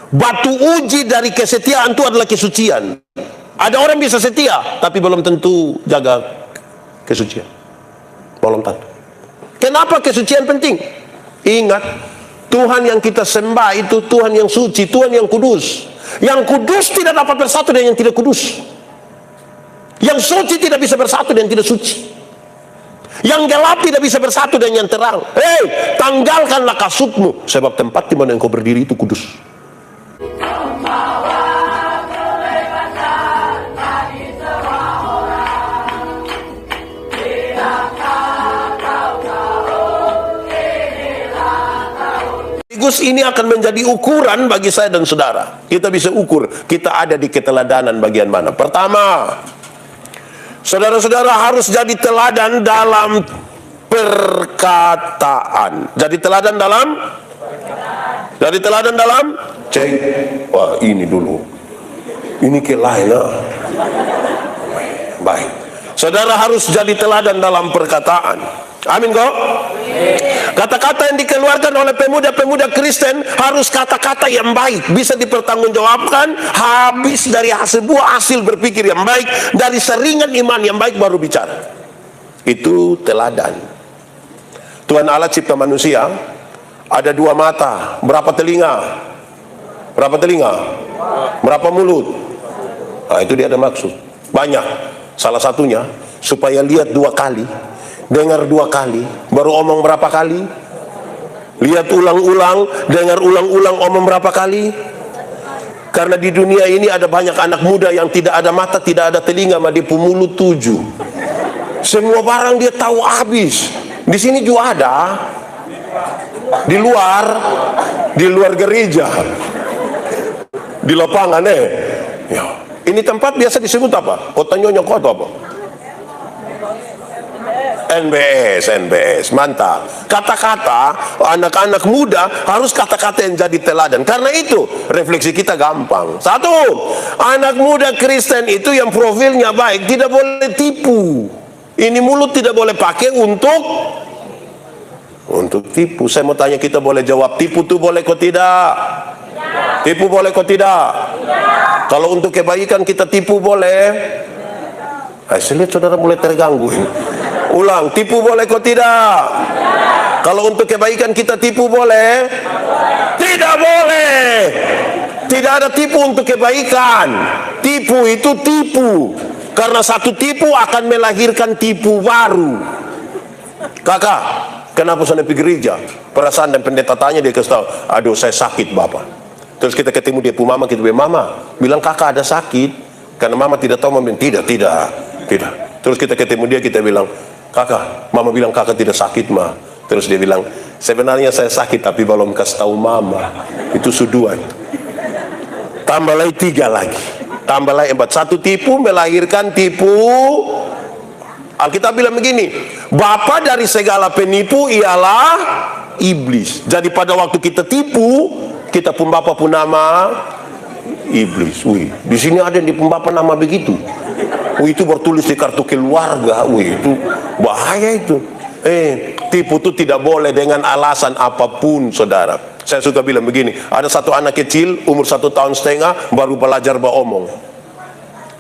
Batu uji dari kesetiaan itu adalah kesucian. Ada orang bisa setia, tapi belum tentu jaga kesucian. Belum tentu. Kenapa kesucian penting? Ingat, Tuhan yang kita sembah itu Tuhan yang suci, Tuhan yang kudus. Yang kudus tidak dapat bersatu dengan yang tidak kudus. Yang suci tidak bisa bersatu dengan yang tidak suci. Yang gelap tidak bisa bersatu dengan yang terang. Hei, tanggalkanlah kasutmu, sebab tempat di mana engkau berdiri itu kudus. Sekaligus ini akan menjadi ukuran bagi saya dan saudara. Kita bisa ukur kita ada di keteladanan bagian mana. Pertama, saudara-saudara harus jadi teladan dalam perkataan. Jadi teladan dalam cek. Wah, ini dulu. Ini ke lain. Baik. Saudara harus jadi teladan dalam perkataan. Amin kok? Kata-kata yang dikeluarkan oleh pemuda-pemuda Kristen harus kata-kata yang baik, bisa dipertanggungjawabkan, habis dari sebuah hasil berpikir yang baik, dari seringan iman yang baik baru bicara. Itu teladan. Tuhan Allah cipta manusia, ada 2 mata, berapa telinga? Berapa telinga? Berapa mulut? Nah, itu dia ada maksud. Banyak. Salah satunya supaya lihat 2 kali, dengar 2 kali, baru omong berapa kali? Lihat ulang-ulang, dengar ulang-ulang, omong berapa kali? Karena di dunia ini ada banyak anak muda yang tidak ada mata, tidak ada telinga, mah dia mulut 7. Semua barang dia tahu habis. Di sini juga ada. Di luar gereja. Di lapangan ya. Ini tempat biasa disebut apa? Kota Nyonya Kota apa? NBS, mantap. Kata-kata anak-anak muda harus kata-kata yang jadi teladan. Karena itu refleksi kita gampang. 1, anak muda Kristen itu yang profilnya baik tidak boleh tipu. Ini mulut tidak boleh pakai untuk tipu. Saya mau tanya, kita boleh jawab, tipu tuh boleh kok tidak? Tipu boleh kok tidak? Kalau untuk kebaikan kita tipu boleh? Saya lihat saudara mulai terganggu ini. Ulang, tipu boleh kok tidak? Kalau untuk kebaikan kita tipu boleh? Tidak boleh. Tidak ada tipu untuk kebaikan. Tipu itu tipu. Karena satu tipu akan melahirkan tipu baru. Kakak, kenapa saya pergi gereja? Perasaan dan pendeta tanya, dia kasih tahu, aduh saya sakit bapak. Terus kita ketemu dia mama, kita bilang, mama, bilang kakak ada sakit. Karena mama tidak tahu, mama bilang, tidak. Terus kita ketemu dia, kita bilang, kakak, mama bilang kakak tidak sakit ma. Terus dia bilang, sebenarnya saya sakit tapi belum kasih tahu mama. Itu suduan. Tambah lagi 3 lagi, tambah lagi 4. Satu tipu melahirkan tipu. Alkitab bilang begini, bapa dari segala penipu ialah iblis. Jadi pada waktu kita tipu, kita pun bapa pun nama iblis. Wih, di sini ada yang di pembapa nama begitu. Wih, itu bertulis di kartu keluarga. Wih, itu bahaya itu. Tipu itu tidak boleh dengan alasan apapun, saudara. Saya suka bilang begini, ada satu anak kecil umur 1,5 tahun baru belajar beromong.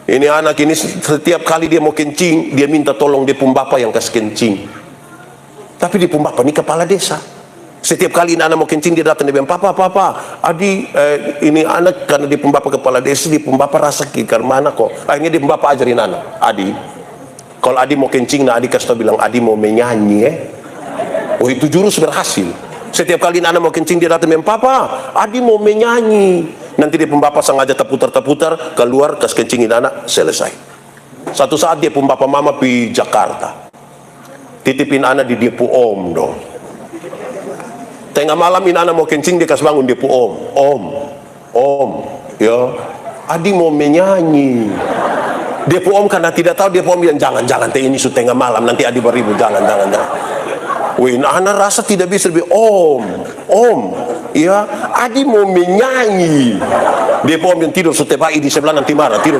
Ini anak ini setiap kali dia mau kencing, dia minta tolong dia pembapa yang kasih kencing. Tapi dia pembapa ini kepala desa. Setiap kali ini anak mau kencing, dia datang, dia bilang, papa, adi, ini anak karena dia pembapa kepala desa, dia pembapa rasa kikar mana kok. Akhirnya dia pembapa ajarin anak, adi, kalau adi mau kencing, nah adi kasih tau bilang, adi mau menyanyi Oh, itu jurus berhasil. Setiap kali anak mau kencing, dia datang, bilang, papa, adi mau menyanyi. Nanti dia pembapa sengaja terputar, keluar, kasih kencingin anak, selesai. Satu saat dia pembapa mama di Jakarta. Titipin anak di Depo Om dong. Tengah malam ini anak mau kencing, dia kasih bangun Depo Om, ya, adi mau menyanyi. Depo Om karena tidak tahu, Depo Om bilang, jangan, teh ini sudah tengah malam, nanti adi beribu, jangan. Wih, anak rasa tidak bisa lebih Om, ya, adi mau menyanyi. Depo Om yang tidur setiap pagi di sebelah nanti marah, tidur.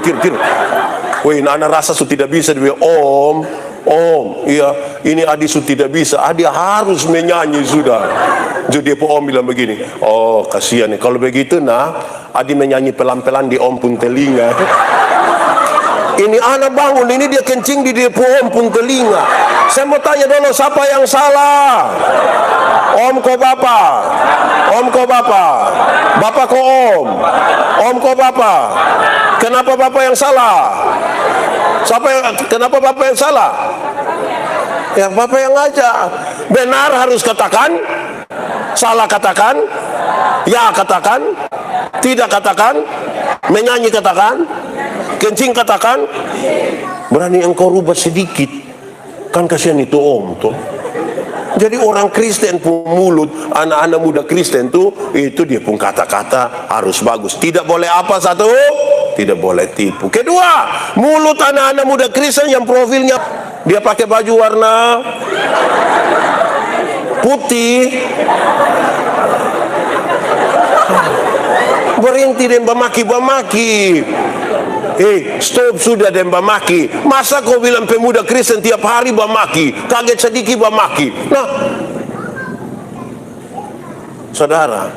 Wih, anak rasa sudah tidak bisa lebih Om, Om, iya, ini Adi sudah tidak bisa. Adi harus menyanyi sudah. Jadi Om bilang begini, oh kasihan nih. Kalau begitu nah, Adi menyanyi pelan-pelan di Om pun telinga. Ini anak bangun, ini dia kencing di dia Om pun telinga. Saya mau tanya dulu, siapa yang salah? Om kok Bapak? Om kok Bapak? Bapak kok Om? Om kok Bapak? Kenapa Bapak yang salah? Kenapa Bapak yang salah? Ya Bapak yang ngajak. Benar harus katakan, salah katakan, ya katakan, tidak katakan, menyanyi katakan, kencing katakan. Berani engkau rubah sedikit, kan kasihan itu Om tuh. Jadi orang Kristen pun mulut, anak-anak muda Kristen tuh, itu dia pun kata-kata harus bagus. Tidak boleh apa satu? Tidak boleh tipu. Kedua, mulut anak-anak muda Kristen yang profilnya dia pakai baju warna putih, berhenti dan bamaki-bamaki. Stop sudah dan bamaki. Masa kau bilang pemuda Kristen tiap hari bamaki, kaget sedikit bamaki. Nah, saudara,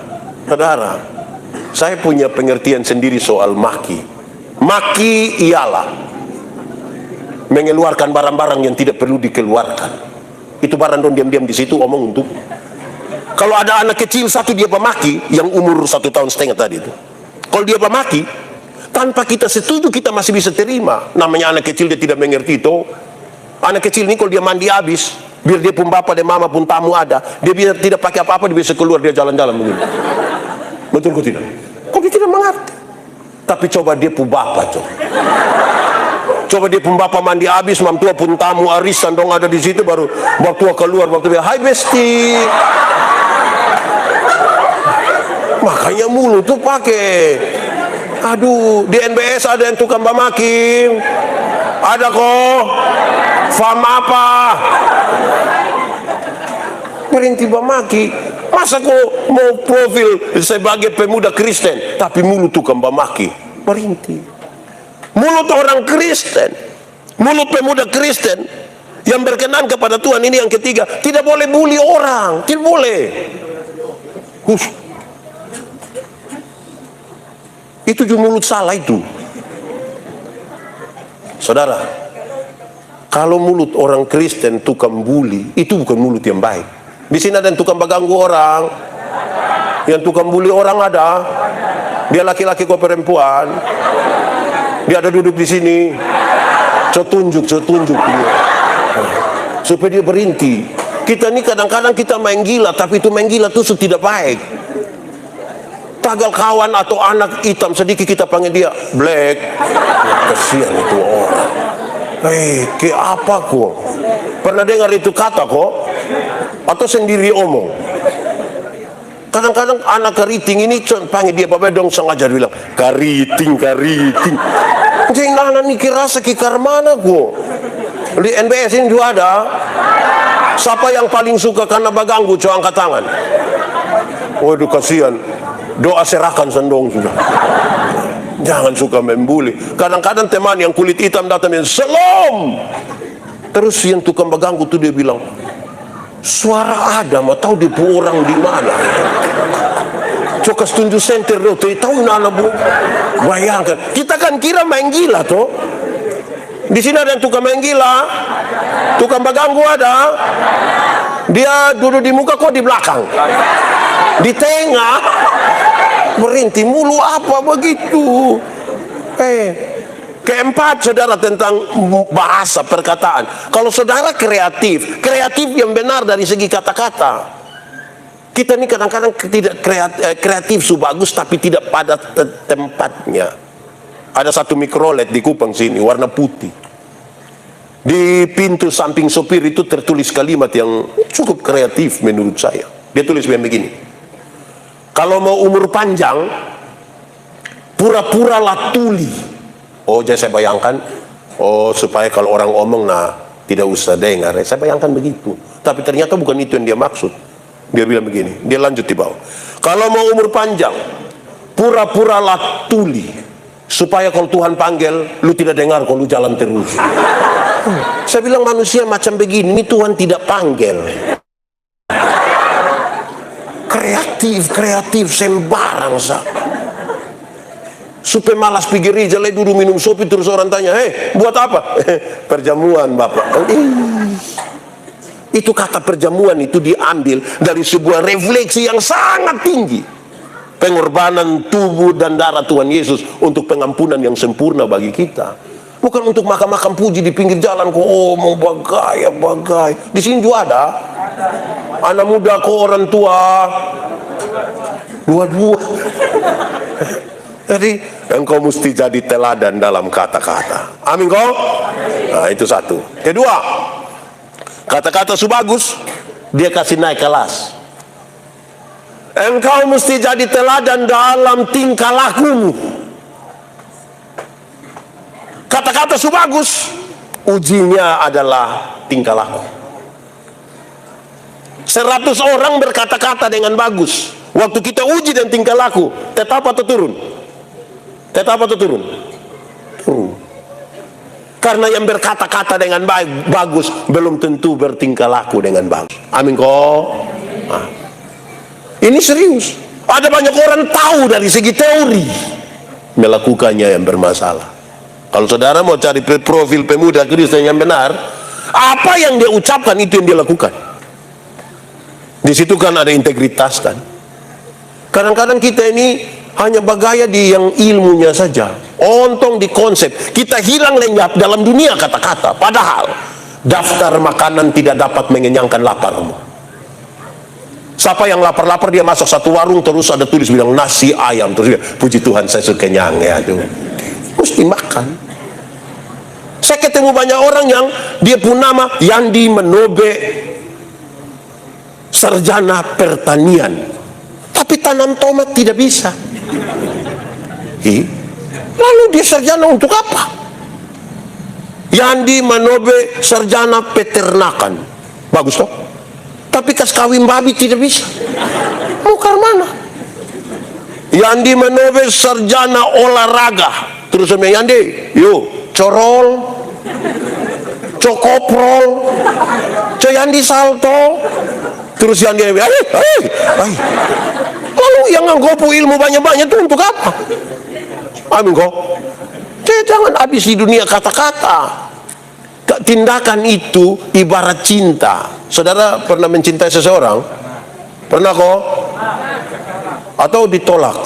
saya punya pengertian sendiri soal maki. Maki ialah mengeluarkan barang-barang yang tidak perlu dikeluarkan. Itu barang don diam-diam di situ omong untuk. Kalau ada anak kecil satu dia bamaki, yang umur 1,5 tahun tadi itu. Kalau dia bamaki, tanpa kita setuju kita masih bisa terima. Namanya anak kecil, dia tidak mengerti itu. Anak kecil ini kalau dia mandi habis, biar dia pun bapak dan mama pun tamu ada, dia biar tidak pakai apa-apa, dia bisa keluar, dia jalan-jalan begini. Betul kok tidak? Kok dia tidak mengerti? Tapi coba dia pun bapak coba dia pun bapak mandi habis, mam tua pun tamu arisan dong ada di situ, baru waktu keluar, waktu dia hai besti. Makanya mulut tuh pakai. Aduh, di NBS ada yang tukang bamaki. Ada kok. Fam apa? Berhenti bamaki. Masa kok mau profil sebagai pemuda Kristen, tapi mulut tukang bamaki? Berhenti. Mulut orang Kristen, mulut pemuda Kristen yang berkenan kepada Tuhan, ini yang ketiga. Tidak boleh bully orang. Tidak boleh. Itu juga mulut salah itu. Saudara, kalau mulut orang Kristen tukang bully, itu bukan mulut yang baik. Di sini ada yang tukang mengganggu orang, yang tukang bully orang ada. Dia laki-laki kok perempuan. Dia ada duduk di sini. Saya tunjuk dia. Supaya dia berhenti. Kita ini kadang-kadang kita main gila, tapi itu main gila itu tidak baik. Tagal kawan atau anak hitam sedikit kita panggil dia black. Kasihan itu orang. Ke apa kok? Pernah dengar itu kata kok? Atau sendiri omong? Kadang-kadang anak keriting ini panggil dia bapak dong sengaja bilang kariting. Jadi anak ini kira sekikar mana kok? Di NBS ini juga ada. Siapa yang paling suka karena baganggu? Coba angkat tangan. Waduh kasihan. Doa serahkan sendong sudah. Jangan suka membuli. Kadang-kadang teman yang kulit hitam datang dan Shalom. Terus yang tukang baganggu tuh dia bilang, suara ada, mau tahu dia orang di mana? Coba tunjuk center do, tahu nana bu. Bayangkan, kita kan kira main gila toh. Di sini ada yang tukang main gila, tukang baganggu ada. Dia duduk di muka kok di belakang, di tengah. Berhenti mulu apa begitu. Keempat, saudara, tentang bahasa perkataan. Kalau saudara kreatif yang benar dari segi kata-kata. Kita ini kadang-kadang tidak kreatif bagus tapi tidak pada tempatnya. Ada satu mikrolet di Kupang sini warna putih. Di pintu samping sopir itu tertulis kalimat yang cukup kreatif menurut saya. Dia tulis begini. Kalau mau umur panjang, pura-puralah tuli. Oh, jadi saya bayangkan, supaya kalau orang ngomong, tidak usah dengar. Saya bayangkan begitu. Tapi ternyata bukan itu yang dia maksud. Dia bilang begini, dia lanjut di bawah. Kalau mau umur panjang, pura-puralah tuli. supaya kalau Tuhan panggil, lu tidak dengar kalau lu jalan terus. Saya bilang manusia macam begini, ini Tuhan tidak panggil. Kreatif sembarang sah. Supaya malas pergi gereja, duduk minum kopi, terus orang tanya, buat apa? Perjamuan Bapak. Itu kata perjamuan itu diambil dari sebuah refleksi yang sangat tinggi. Pengorbanan tubuh dan darah Tuhan Yesus untuk pengampunan yang sempurna bagi kita. Bukan untuk makan-makan puji di pinggir jalan kok, mau bagai. Di sini juga ada. Anak muda kok orang tua. Dua-dua. Jadi engkau mesti jadi teladan dalam kata-kata. Amin kok? Nah, itu satu. Kedua, kata-kata bagus, dia kasih naik kelas. Engkau mesti jadi teladan dalam tingkah lakumu. Kata-kata bagus, ujinya adalah tingkah laku. 100 orang berkata-kata dengan bagus. Waktu kita uji dan tingkah laku, tetap atau turun? Tetap atau turun? Turun. Karena yang berkata-kata dengan bagus belum tentu bertingkah laku dengan bagus. Amin kok? Nah. Ini serius. Ada banyak orang tahu dari segi teori, melakukannya yang bermasalah. Kalau saudara mau cari profil pemuda Kristen yang benar, apa yang dia ucapkan itu yang dia lakukan. Di situ kan ada integritas kan. Kadang-kadang kita ini hanya bergaya di yang ilmunya saja, ontong di konsep. Kita hilang lenyap dalam dunia kata-kata. Padahal daftar makanan tidak dapat mengenyangkan laparmu. Siapa yang lapar-lapar dia masuk satu warung terus ada tulis bilang nasi ayam, terus dia, puji Tuhan saya sudah kenyang ya. Mesti makan. Saya ketemu banyak orang yang dia pun nama Yandi Manobe, sarjana pertanian, tapi tanam tomat tidak bisa. Lalu dia sarjana untuk apa? Yandi Manobe sarjana peternakan, bagus toh? Tapi kas kawin babi tidak bisa. Mau ke mana? Yandi Manobe sarjana olahraga, terus sama Yandi, yuk corol, cokoprol, Yandi salto, terus Yandi, lalu yang nganggopu ilmu banyak-banyak itu untuk apa? Amin kok. Jangan habis di dunia kata-kata. Tindakan itu ibarat cinta. Saudara pernah mencintai seseorang? Pernah kok? Atau ditolak?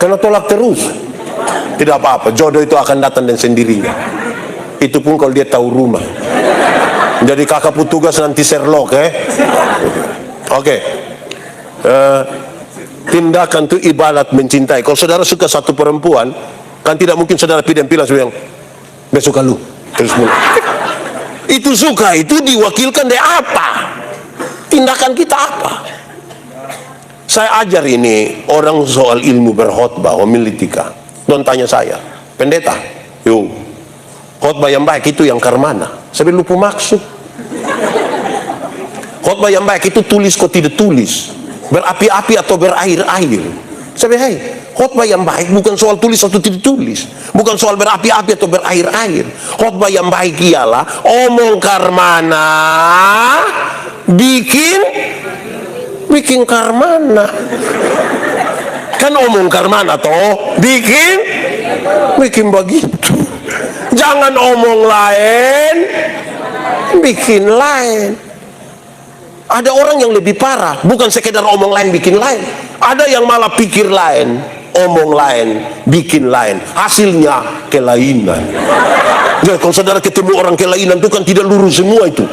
Karena tolak terus. Tidak apa-apa, jodoh itu akan datang dan sendirinya. Itu pun kalau dia tahu rumah. Jadi kakak petugas nanti Sherlock Oke. Tindakan itu ibarat mencintai. Kalau saudara suka satu perempuan, kan tidak mungkin saudara pilih yang besok lu terus mulai. Itu suka itu diwakilkan dari apa? Tindakan kita apa? Saya ajar ini orang soal ilmu berkhotbah, homiletika. Don't tanya saya, pendeta. Yuk, khotbah yang baik itu yang karmana. Saya lupa maksud. Khotbah yang baik itu tulis kok tidak tulis, berapi-api atau berair-air. Saya bilang, khotbah yang baik bukan soal tulis atau tidak tulis, bukan soal berapi-api atau berair-air. Khotbah yang baik ialah omong karmana, bikin karmana. Kan omong karmana toh, bikin begitu. Jangan omong lain, bikin lain. Ada orang yang lebih parah, bukan sekedar omong lain bikin lain. Ada yang malah pikir lain, omong lain, bikin lain. Hasilnya kelainan. Jadi kalau saudara ketemu orang kelainan itu kan tidak lurus semua itu.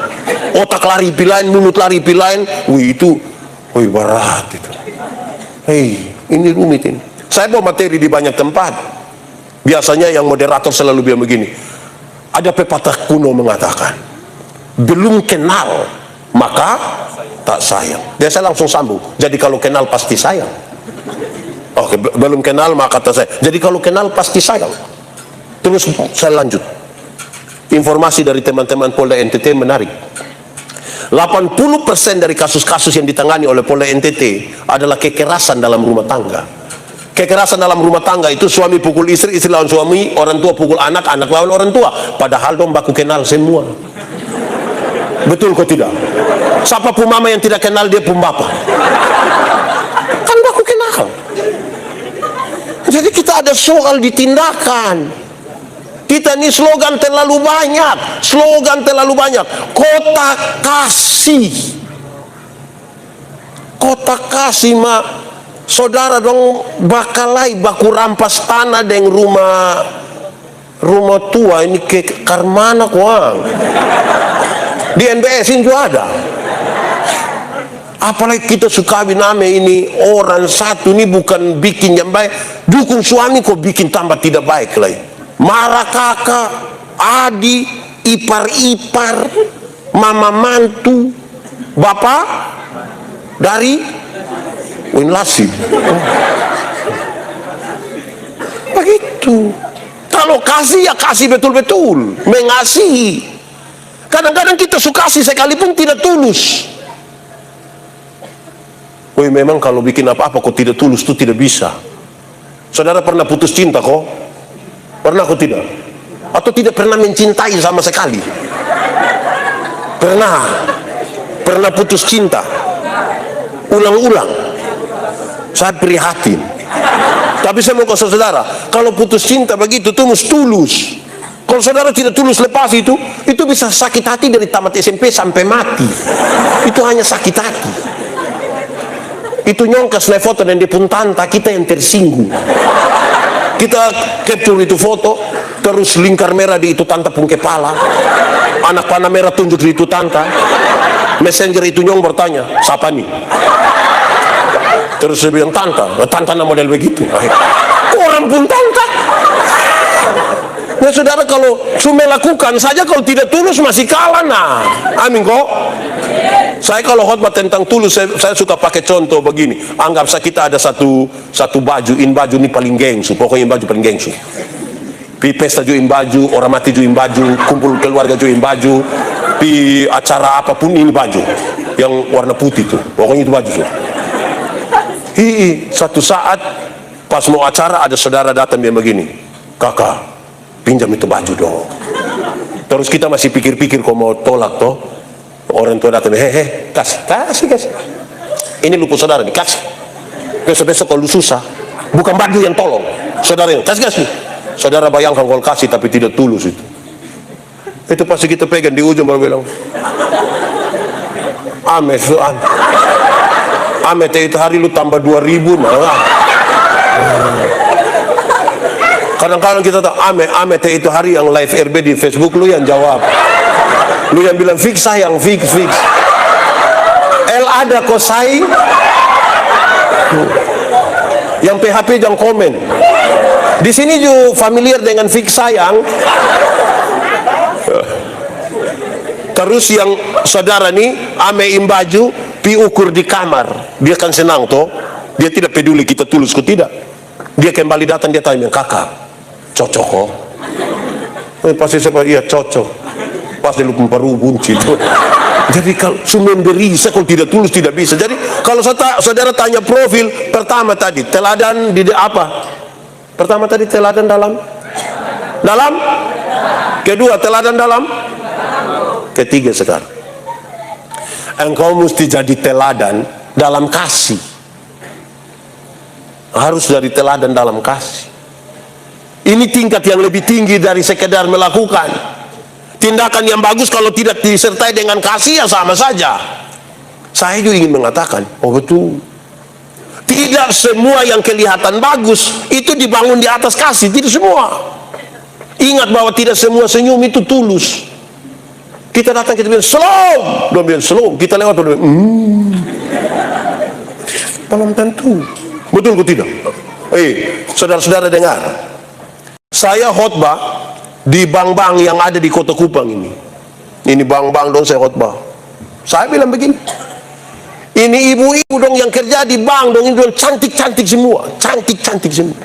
Otak lari pilain, mulut lari pilain. Wih berat itu. Ini rumit ini. Saya bawa materi di banyak tempat. Biasanya yang moderator selalu bilang begini. Ada pepatah kuno mengatakan, belum kenal maka tak sayang. Dia saya langsung sambung. Jadi kalau kenal pasti sayang. Oke, belum kenal maka tak sayang. Jadi kalau kenal pasti sayang. Terus saya lanjut. Informasi dari teman-teman Polda NTT menarik. 80% dari kasus-kasus yang ditangani oleh Polda NTT adalah kekerasan dalam rumah tangga. Kekerasan dalam rumah tangga itu suami pukul istri, istri lawan suami, orang tua pukul anak, anak lawan orang tua. Padahal dong baku kenal semua. Betul kok tidak? Siapa pun mama yang tidak kenal dia pun bapak. Kan baku kenal. Jadi kita ada soal di tindakan. Kita ini slogan terlalu banyak. Slogan terlalu banyak. Kota kasih. Kota kasih mah. Saudara dong bakalai baku rampas tanah dengan rumah tua ini ke karmana kuang. Di NBS ini juga ada. Apalagi kita suka biname ini orang satu ini bukan bikin yang baik, dukung suami kok bikin tambah tidak baik lagi. Marah kakak, adik, ipar-ipar, mama mantu, bapak dari Winlasi. Begitu. Kalau kasih ya kasih betul-betul, mengasihi. Kadang-kadang kita suka kasih sekalipun tidak tulus. Woi, memang kalau bikin apa-apa kok tidak tulus itu tidak bisa. Saudara pernah putus cinta kok? Pernah kok tidak? Atau tidak pernah mencintai sama sekali? Pernah putus cinta ulang-ulang. Saya prihatin. Tapi saya mau ke saudara, kalau putus cinta begitu itu mesti tulus. Kalau saudara tidak tulus lepas itu bisa sakit hati dari tamat SMP sampai mati. Itu hanya sakit hati. Itu nyongkas naik foto dan dia pun tanta, kita yang tersinggung. Kita capture itu foto, terus lingkar merah di itu tanta pun kepala, anak panah merah tunjuk di itu tanta. Messenger itu nyong bertanya, siapa nih? Terus dia bilang tanta model begitu. Orang pun tanta. Nah saudara, kalau cuma lakukan saja kalau tidak tulus masih kalah nah. Amin kok. Saya kalau khotbah tentang tulus saya suka pakai contoh begini. Anggap saja kita ada satu baju, baju ini paling gengsu, pokoknya baju paling gengsu. Pi pesta juin baju, orang mati juin baju, kumpul keluarga juin baju, pi acara apapun ini baju yang warna putih tuh, pokoknya itu baju tuh. Satu saat pas mau acara ada saudara datang dia begini, kakak pinjam itu baju dong. Terus kita masih pikir-pikir kok mau tolak toh. Orang tua datang, kasih. Ini lupa saudara dikasih. Besok kalau lu susah, bukan baju yang tolong, saudara yang kasih. Saudara bayangkan kalau kasih tapi tidak tulus itu pasti kita pegang di ujung baru bilang, Ame itu hari lu tambah 2.000 malah. Kadang-kadang kita tahu Ame itu hari yang live RB di Facebook lu yang jawab. Lu yang bilang fix sayang, fix. L ada kok saing. Yang PHP jangan komen. Di sini juga familiar dengan fix sayang. Terus yang saudara nih ame baju pi ukur di kamar, dia kan senang toh, dia tidak peduli kita tulus kok tidak. Dia kembali datang dia tanya, kakak cocok kok? Pasti saya iya cocok. Pasti lu paru bunci itu. Jadi kalau cuma beri kalau tidak tulus tidak bisa. Jadi kalau saudara tanya profil pertama tadi teladan di apa? Pertama tadi teladan dalam kedua teladan dalam, ketiga sekarang engkau mesti jadi teladan dalam kasih. Harus dari teladan dalam kasih. Ini tingkat yang lebih tinggi dari sekedar melakukan. Tindakan yang bagus kalau tidak disertai dengan kasih ya sama saja. Saya juga ingin mengatakan, oh betul, tidak semua yang kelihatan bagus itu dibangun di atas kasih, tidak semua. Ingat bahwa tidak semua senyum itu tulus. Kita datang kita bilang shalom, dia bilang shalom, kita lewat dia bilang belum tentu. Betul atau tidak? Saudara-saudara dengar, saya khotbah di bank-bank yang ada di Kota Kupang ini. Ini bank-bank dong saya khotbah. Saya bilang begini, ini ibu-ibu dong yang kerja di bank dong, ini dong cantik-cantik semua, cantik-cantik semua.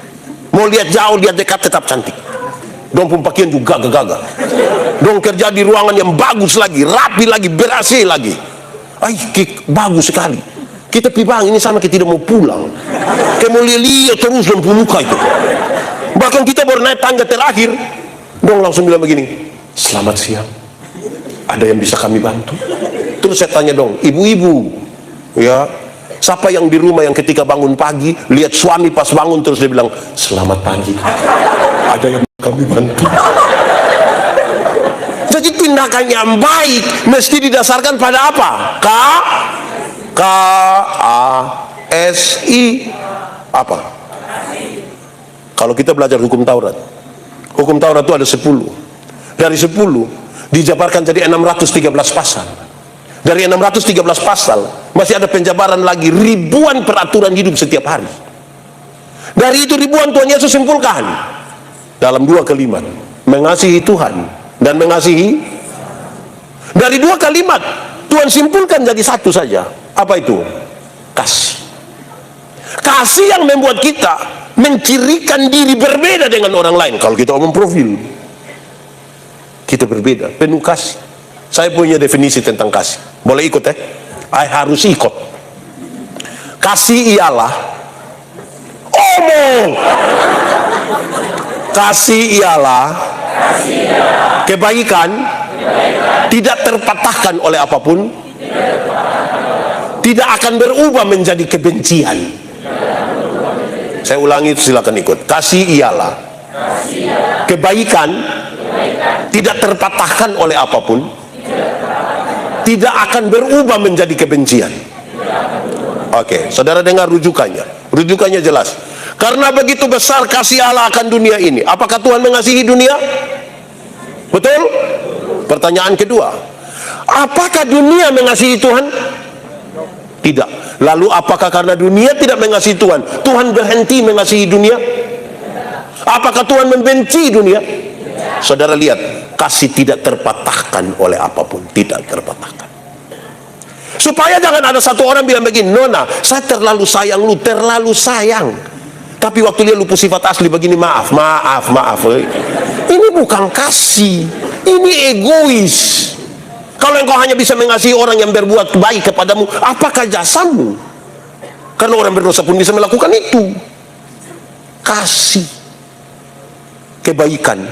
Mau lihat jauh, lihat dekat tetap cantik. Dong pun pakaian juga gagah-gagah. Dong kerja di ruangan yang bagus lagi, rapi lagi, ber-AC lagi. Bagus sekali. Kita pibang ini sama kita tidak mau pulang. Kayak mau lihat terus lampu muka itu. Bahkan kita baru naik tangga terakhir, dong langsung bilang begini, selamat siang, ada yang bisa kami bantu? Terus saya tanya dong, ibu-ibu, ya, siapa yang di rumah yang ketika bangun pagi lihat suami pas bangun terus dia bilang selamat pagi, ada yang kami bantu? Jadi tindakan yang baik mesti didasarkan pada apa? K-A-S-I apa? Kalau kita belajar hukum Taurat itu ada 10. Dari 10 dijabarkan jadi 613 pasal. Dari 613 pasal masih ada penjabaran lagi ribuan peraturan hidup setiap hari. Dari itu ribuan Tuhan Yesus simpulkan dalam 2 kalimat, mengasihi Tuhan dan mengasihi. Dari 2 kalimat Tuhan simpulkan jadi satu saja. Apa itu? Kasih. Kasih yang membuat kita mencirikan diri berbeda dengan orang lain. Kalau kita omong profil, kita berbeda, penuh kasih. Saya punya definisi tentang kasih. Boleh ikut ya? Harus ikut. Kasih ialah omong. Kasih ialah kebaikan tidak terpatahkan oleh apapun, tidak akan berubah menjadi kebencian. Saya ulangi, silakan ikut. Kasih ialah kebaikan tidak terpatahkan oleh apapun, tidak akan berubah menjadi kebencian. Oke, saudara dengar rujukannya. Rujukannya jelas. Karena begitu besar kasih Allah akan dunia ini. Apakah Tuhan mengasihi dunia? Betul? Pertanyaan kedua, apakah dunia mengasihi Tuhan? Tidak. Lalu apakah karena dunia tidak mengasihi Tuhan, Tuhan berhenti mengasihi dunia? Apakah Tuhan membenci dunia? Saudara lihat, kasih tidak terpatahkan oleh apapun, tidak terpatahkan. Supaya jangan ada satu orang bilang begini, Nona, saya terlalu sayang lu, terlalu sayang. Tapi waktu lihat lu sifat asli begini, maaf. Ini bukan kasih, ini egois. Kalau engkau hanya bisa mengasihi orang yang berbuat baik kepadamu, apakah jasamu? Karena orang berdosa pun bisa melakukan itu. Kasih, kebaikan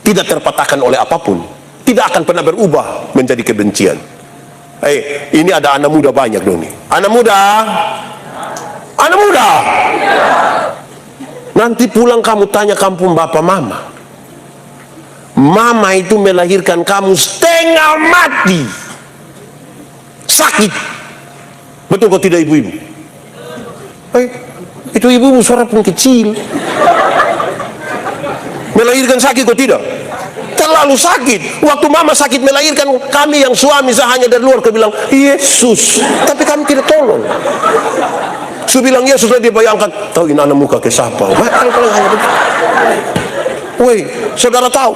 tidak terpatahkan oleh apapun, tidak akan pernah berubah menjadi kebencian. Ini ada anak muda banyak dong nih. Anak muda. Nanti pulang kamu tanya kampung bapak mama. Mama itu melahirkan kamu setengah mati, sakit. Betul kok tidak ibu-ibu? Itu ibu-ibu suara pun kecil. Melahirkan sakit kok tidak? Terlalu sakit. Waktu mama sakit melahirkan, kami yang suami saya hanya dari luar ke bilang Yesus, tapi kami tidak tolong. Saya bilang Yesus, dia bayangkan, tahu ini anak muka ke siapa? Woi, saudara tahu,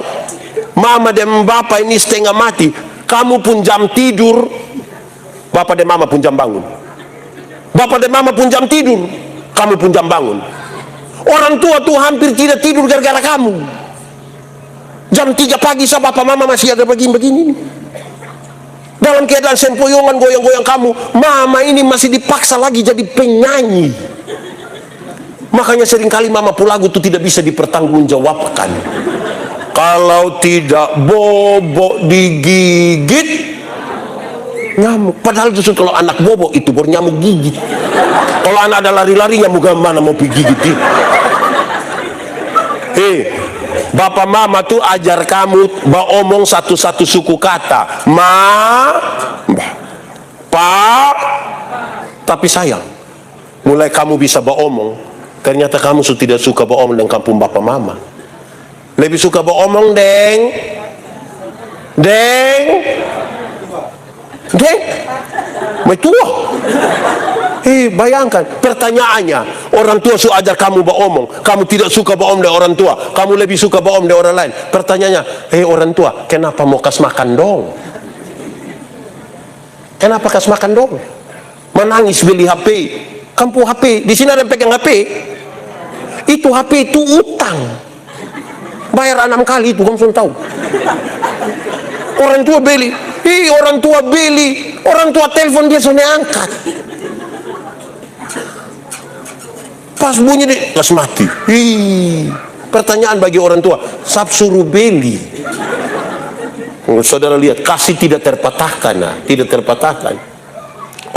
mama dan bapak ini setengah mati, kamu pun jam tidur, bapak dan mama pun jam bangun. Bapak dan mama pun jam tidur, kamu pun jam bangun. Orang tua tuh hampir tidak tidur gara-gara kamu. Jam 3 pagi sama bapak mama masih ada begini-begini. Dalam keadaan sempoyongan goyang-goyang kamu, mama ini masih dipaksa lagi jadi penyanyi. Makanya seringkali mama pulagu itu tidak bisa dipertanggungjawabkan. Kalau tidak bobok digigit, nyamuk. Padahal justru kalau anak bobok itu baru nyamuk gigit. Kalau anak ada lari-lari, nyamuk mana mau gigit dia. Bapak mama tuh ajar kamu omong satu-satu suku kata. Pa. Tapi sayang, mulai kamu bisa beromong, ternyata kamu sudah tidak suka beromong dengan kampung bapak mama. Lebih suka beromong deng. Mai tua. Bayangkan pertanyaannya, orang tua sudah ajar kamu beromong, kamu tidak suka beromong dengan orang tua, kamu lebih suka beromong dengan orang lain. Pertanyaannya, orang tua, kenapa mau kas makan dong? Kenapa kas makan dong? Menangis beli HP, kamu HP, di sini ada yang pegang HP. Itu HP itu utang, bayar 6 kali itu, kamu sudah tahu. Orang tua beli, orang tua telepon dia sudah angkat. Pas bunyi di gas mati. Pertanyaan bagi orang tua, suruh beli. Saudara lihat, kasih tidak terpatahkan, tidak terpatahkan.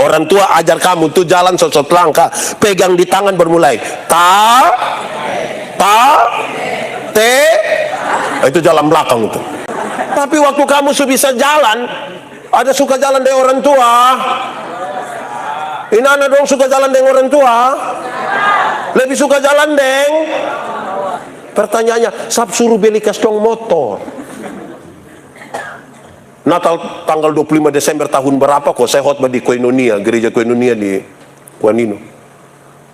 Orang tua ajar kamu tuh jalan sosot langkah, pegang di tangan bermulai. Itu jalan belakang itu. Tapi waktu kamu sudah bisa jalan, ada suka jalan dengan orang tua. Ini anak dong suka jalan dengan orang tua. Lebih suka jalan deng. Pertanyaannya, suruh beli kasdong motor. Natal tanggal 25 Desember tahun berapa kok saya khotbah di Koinonia, gereja Koinonia di Kuanino.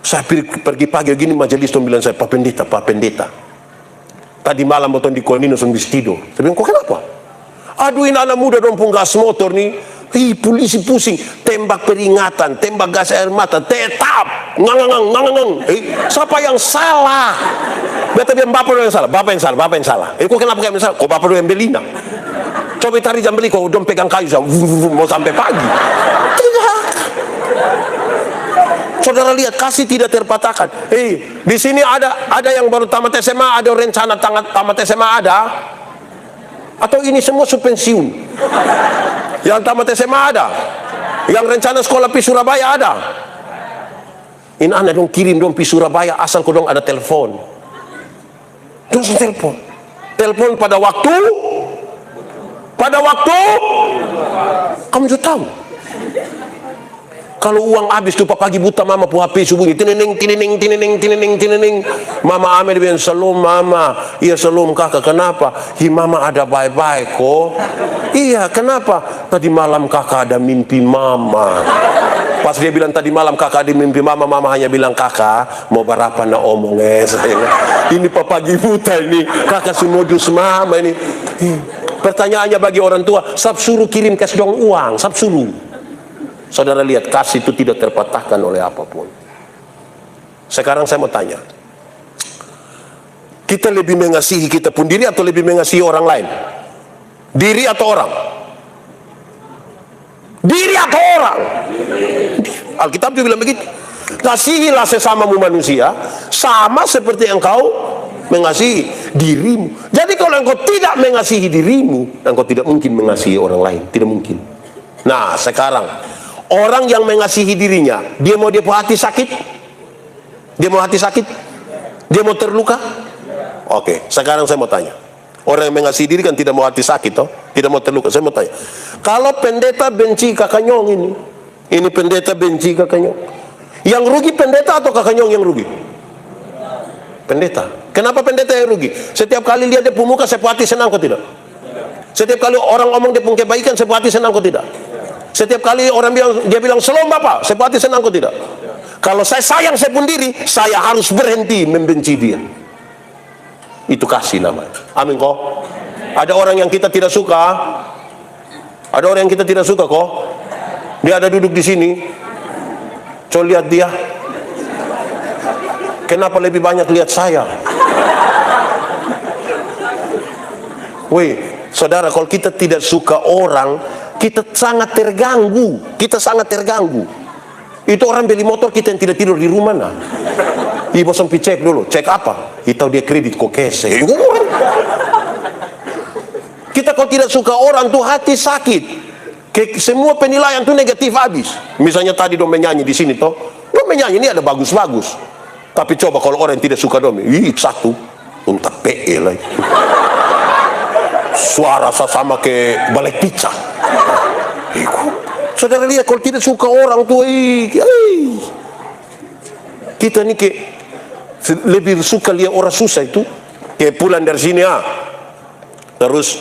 Saya pergi pagi gini majelis tuh bilang saya, Pak Pendeta. Tadi malam waktu di Kuanino sambil tidur. Saya bilang, kok kenapa? Aduh, ini anak muda dong gas motor nih. Polisi pusing, tembak peringatan, tembak gas air mata, tetap, ngang. Siapa yang salah? Beta bilang, Bapak yang salah. Kok kenapa kayak salah? Kok Bapak yang belina? Coba tarik jam beli, kok dong pegang kayu, mau sampai pagi. Tidak. Saudara lihat, kasih tidak terpatahkan. Di sini ada yang baru tamat SMA, ada rencana tamat SMA ada? Atau ini semua pensiun? Yang tamat SMA ada? Yang rencana sekolah pi Surabaya ada? Ini anak dong kirim dong pi Surabaya asal kau dong ada telepon. Dong telepon pada waktu kamu sudah tahu. Kalau uang habis tuh pagi buta mama pu HP subuh tineneng. Mama Ame bilang, "Salam mama." "Iya salam kakak." "Kenapa?" Mama ada baik-baik kok." "Iya kenapa?" "Tadi malam kakak ada mimpi mama." Pas dia bilang tadi malam kakak ada mimpi mama, mama hanya bilang, "Kakak mau berapa nak omong ini pagi buta ini kakak sumodus mama ini." Pertanyaannya bagi orang tua, suruh kirim kasdong uang, suruh. Saudara lihat, kasih itu tidak terpatahkan oleh apapun. Sekarang saya mau tanya, kita lebih mengasihi kita pun diri atau lebih mengasihi orang lain? Diri atau orang? Diri atau orang? Alkitab juga bilang begitu. Kasihilah sesamamu manusia sama seperti engkau mengasihi dirimu. Jadi kalau engkau tidak mengasihi dirimu, engkau tidak mungkin mengasihi orang lain. Tidak mungkin. Nah sekarang, orang yang mengasihi dirinya, dia mau hati sakit? Dia mau hati sakit? Dia mau terluka? Oke, sekarang saya mau tanya. Orang yang mengasihi diri kan tidak mau hati sakit, toh? Tidak mau terluka. Saya mau tanya, kalau pendeta benci kakaknyong ini pendeta benci kakaknyong, yang rugi pendeta atau kakaknyong yang rugi? Pendeta. Kenapa pendeta yang rugi? Setiap kali lihat dia pemuka, saya hati senang kok tidak? Setiap kali orang ngomong dia punya kebaikan, saya hati senang kok tidak? Setiap kali orang dia bilang "Salam Bapak", saya hati senang kok tidak? Kalau saya sayang saya pun diri, saya harus berhenti membenci dia. Itu kasih namanya. Amin kok. Ada orang yang kita tidak suka. Ada orang yang kita tidak suka kok. Dia ada duduk di sini. Coba lihat dia. Kenapa lebih banyak lihat saya? Woi, saudara, kalau kita tidak suka orang, kita sangat terganggu. Itu orang beli motor kita yang tidak tidur di rumah nah. Ibu sampai cek dulu, cek apa? Itu dia kredit kok kese. Kita kalau tidak suka orang tuh hati sakit. Semua penilaian tuh negatif habis. Misalnya tadi dong menyanyi di sini toh, dong menyanyi ini ada bagus-bagus. Tapi coba kalau orang yang tidak suka dong, satu untuk PE lagi. Suara sama ke balik pizza. Saudara lihat kalau tidak suka orang tuh, kita nih lebih suka lihat orang susah itu. Kayak pulang dari sini terus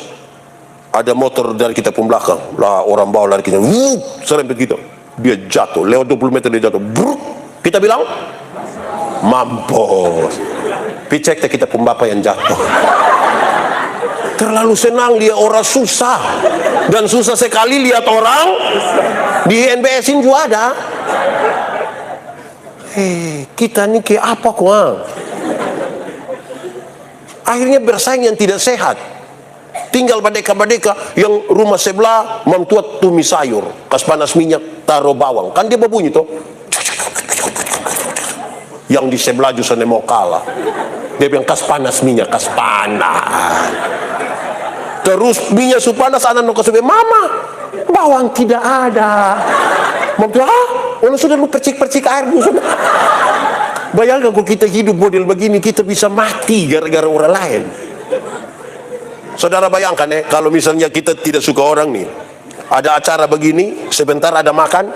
ada motor dari kita pun belakang, lah orang bawa lari kita, serempet kita, dia jatuh, lewat 20 meter dia jatuh, bruk. Kita bilang mampus. Picek kita pun bapak yang jatuh. Terlalu senang lihat orang susah, dan susah sekali lihat orang di NBS-in juga ada. Kita nih kayak apa kok? Akhirnya bersaing yang tidak sehat. Tinggal badeka-badeka yang rumah sebelah membuat tumis sayur, kas panas minyak, taruh bawang, kan dia berbunyi toh. Yang di sebelah justru mau kalah. Dia bilang, kas panas minyak, kas panas. Terus minyak su panas, anak nongko sebelah, mama, bawang tidak ada. Mama bilang, Allah sudah lu percik-percik air dulu. Bayangkan kalau kita hidup model begini, kita bisa mati gara-gara orang lain. Saudara bayangkan kalau misalnya kita tidak suka orang nih, ada acara begini, sebentar ada makan,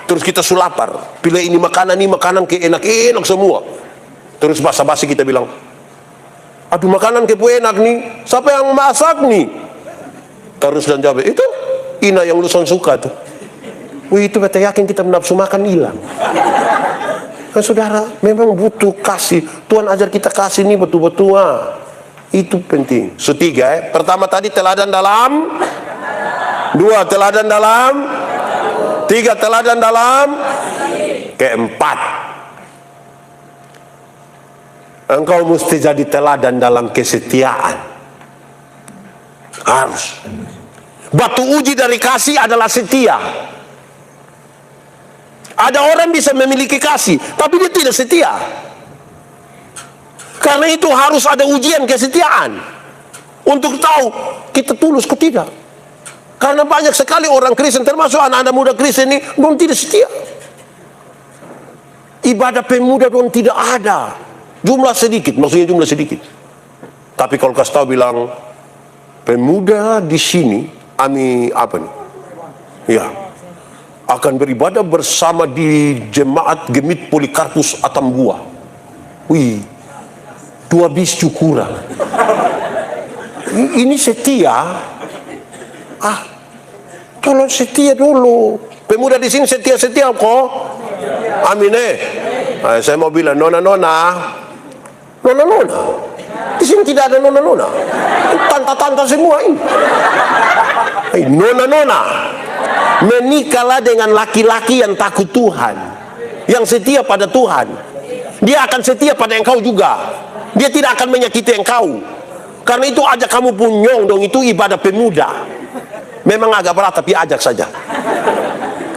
terus kita sulapar, pilih ini makanan ke enak-enak semua. Terus basa-basi kita bilang, aduh makanan kepo enak nih, siapa yang masak nih? Terus dan jawab, itu Ina yang lu suka tuh. Wih, itu beta yakin kita nafsu makan hilang. Nah, saudara, memang butuh kasih. Tuhan ajar kita kasih nih betul-betul. Itu penting. Ketiga, pertama tadi teladan dalam, dua teladan dalam, tiga teladan dalam, keempat, engkau mesti jadi teladan dalam kesetiaan. Harus. Batu uji dari kasih adalah setia. Ada orang bisa memiliki kasih, tapi dia tidak setia. Karena itu harus ada ujian kesetiaan untuk tahu kita tulus atau tidak. Karena banyak sekali orang Kristen, termasuk anak-anak muda Kristen ini, belum tidak setia. Ibadah pemuda belum tidak ada. Jumlah sedikit, maksudnya jumlah sedikit. Tapi kalau kasih tahu bilang, pemuda di sini, apa nih? Ya, akan beribadah bersama di jemaat Gemit Polikarpus Atambua. Wih, 2 bis kurang. Ini setia. Tolong setia dulu. Pemuda di sini setia kok. Amin saya mau bilang nona. Di sini tidak ada nona. Tanta-tanta semua ini. Nona. Menikahlah dengan laki-laki yang takut Tuhan, yang setia pada Tuhan. Dia akan setia pada engkau juga. Dia tidak akan menyakiti engkau. Karena itu ajak kamu punyong dong, itu ibadah pemuda. Memang agak berat tapi ajak saja.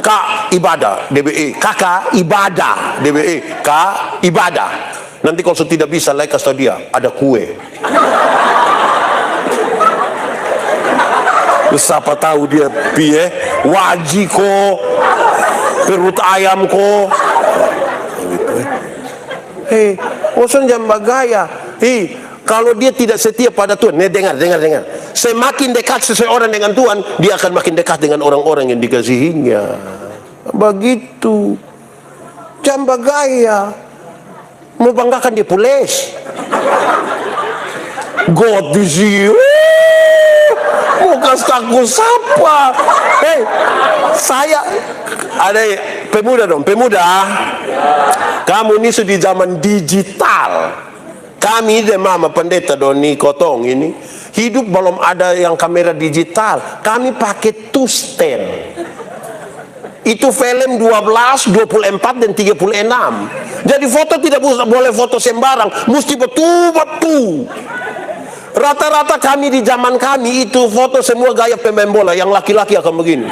Kak ibadah DBE, kakak ibadah DBE, kak ibadah. Nanti kalau tidak bisa like kasih dia ada kue. Siapa tahu dia piye wajiko perut ayam ko. Bosan jam bagaya. Kalau dia tidak setia pada Tuhan, dengar. Semakin dekat seseorang dengan Tuhan, dia akan makin dekat dengan orang-orang yang dikasihinya. Begitu. Jam bagaya. Mau banggakan dia pules. God di sini. Bukan takut siapa. Saya ada pemuda. Kamu ini sudah di zaman digital. Kami de mama pendeta Doni Kotong ini hidup belum ada yang kamera digital. Kami pakai tusten. Itu film 12, 24 dan 36. Jadi foto tidak boleh foto sembarang, mesti betul-betul. Rata-rata kami di zaman kami itu foto semua gaya pemain bola, yang laki-laki akan begini.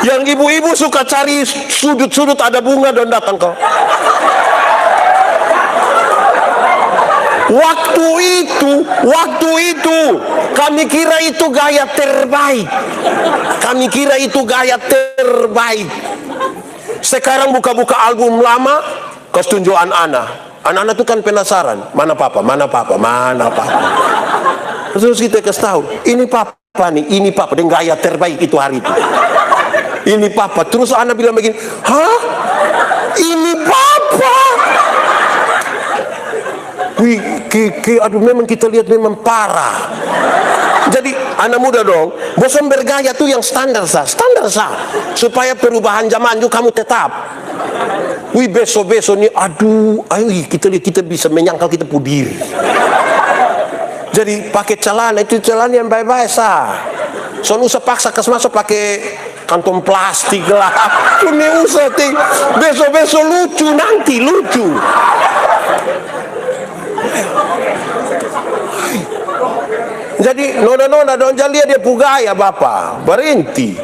Yang ibu-ibu suka cari sudut-sudut ada bunga dan datang kau. Waktu itu kami kira itu gaya terbaik. Sekarang buka-buka album lama, kau tunjuk anak-anak itu kan penasaran, mana papa. Terus kita kasih tahu, ini papa dengan gaya terbaik itu hari itu. Ini papa. Terus anak bilang begini, hah? Ini papa? Aduh, memang kita lihat memang parah. Jadi anak muda dong, bosan bergaya tuh yang standar sah, supaya perubahan zaman juga kamu tetap. Besok nih, kita lihat kita bisa menyangkal kita pudiri. Jadi pakai celana itu celana yang baik-baik sah. Soalnya usah paksa masuk pakai kantong plastik lah. Ini usah besok lucu nanti. Jadi nona dong jangan lihat dia pugaya bapak berhenti.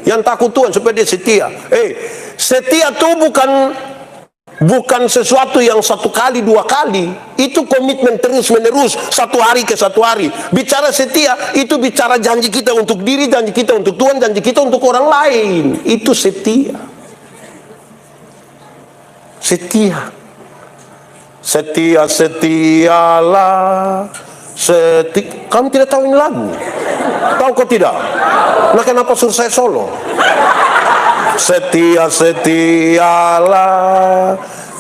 Yang takut Tuhan supaya dia setia. Setia itu bukan sesuatu yang satu kali, dua kali. Itu komitmen terus menerus, satu hari ke satu hari. Bicara setia itu bicara janji kita untuk diri, janji kita untuk Tuhan, janji kita untuk orang lain. Itu setia. Setia. Setia, setialah. Kamu tidak tahu ini lagu? Tahu kok tidak? Nah, kenapa suruh saya solo? Setia, setialah,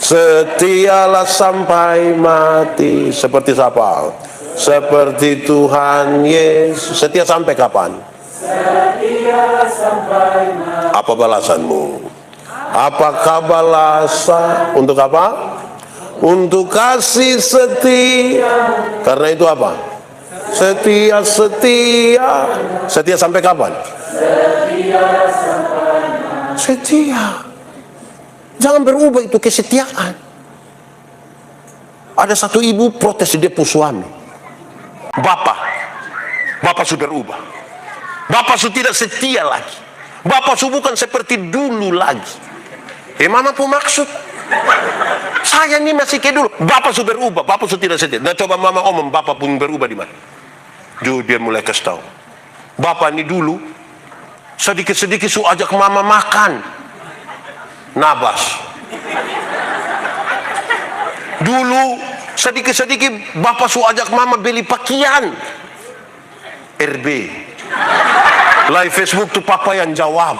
setialah sampai mati. Seperti siapa? Seperti Tuhan Yesus. Setia sampai kapan? Setia sampai mati. Apa balasanmu? Apakah balasan? Untuk apa? Untuk kasih setia. Karena itu apa? Setia, setia. Setia sampai kapan? Setia sampai mati. Setia. Jangan berubah itu kesetiaan. Ada satu ibu protes dia pun suami. Bapak sudah berubah. Bapak sudah tidak setia lagi. Bapak sudah bukan seperti dulu lagi. Mama pun maksud saya ini masih kayak dulu. Bapak sudah berubah, bapak sudah tidak setia. Nah, coba mama omong, bapak pun berubah di mana? Dia mulai kasih tahu. Bapak ini dulu sedikit-sedikit su ajak mama makan nabas. Dulu sedikit-sedikit bapak su ajak mama beli pakaian RB. Live Facebook tuh papa yang jawab.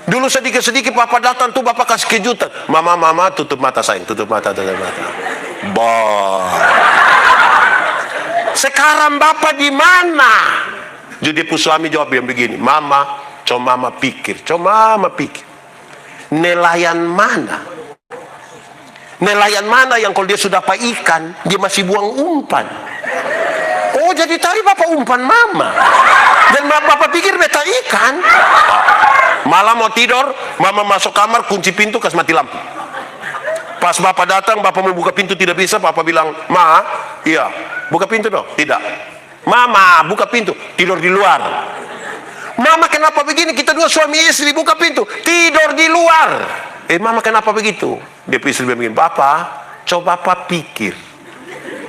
Dulu sedikit-sedikit papa datang tuh bapak kasih kejutan. Mama tutup mata sayang, tutup mata. Sekarang bapak di mana? Jadi suami jawab yang begini, mama, coba mama pikir. Nelayan mana? Nelayan mana yang kalau dia sudah dapat ikan, dia masih buang umpan? Oh, jadi tadi bapak umpan mama. Dan bapak pikir beta ikan. Malam mau tidur, mama masuk kamar, kunci pintu, kasih mati lampu. Pas bapak datang, bapak mau buka pintu tidak bisa, bapak bilang, Ma, iya, buka pintu dong. Tidak. Mama, buka pintu, tidur di luar. Mama, kenapa begini? Kita dua suami istri, buka pintu, tidur di luar. Mama, kenapa begitu? Dia istri begini, Bapak, coba Bapak pikir.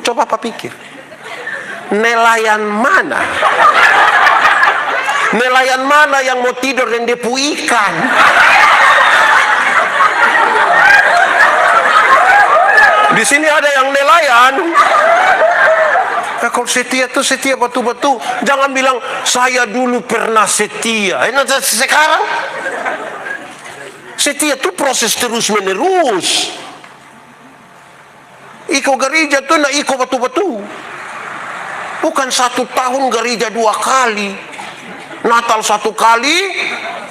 Coba Bapak pikir. Nelayan mana? Nelayan mana yang mau tidur dan dia pu ikan? Di sini ada yang nelayan. Nah, kalau setia itu setia batu-batu. Jangan bilang saya dulu pernah setia. Sekarang setia itu proses terus menerus. Iko gereja itu na iko batu-batu. Bukan 1 tahun gereja 2 kali. Natal 1 kali,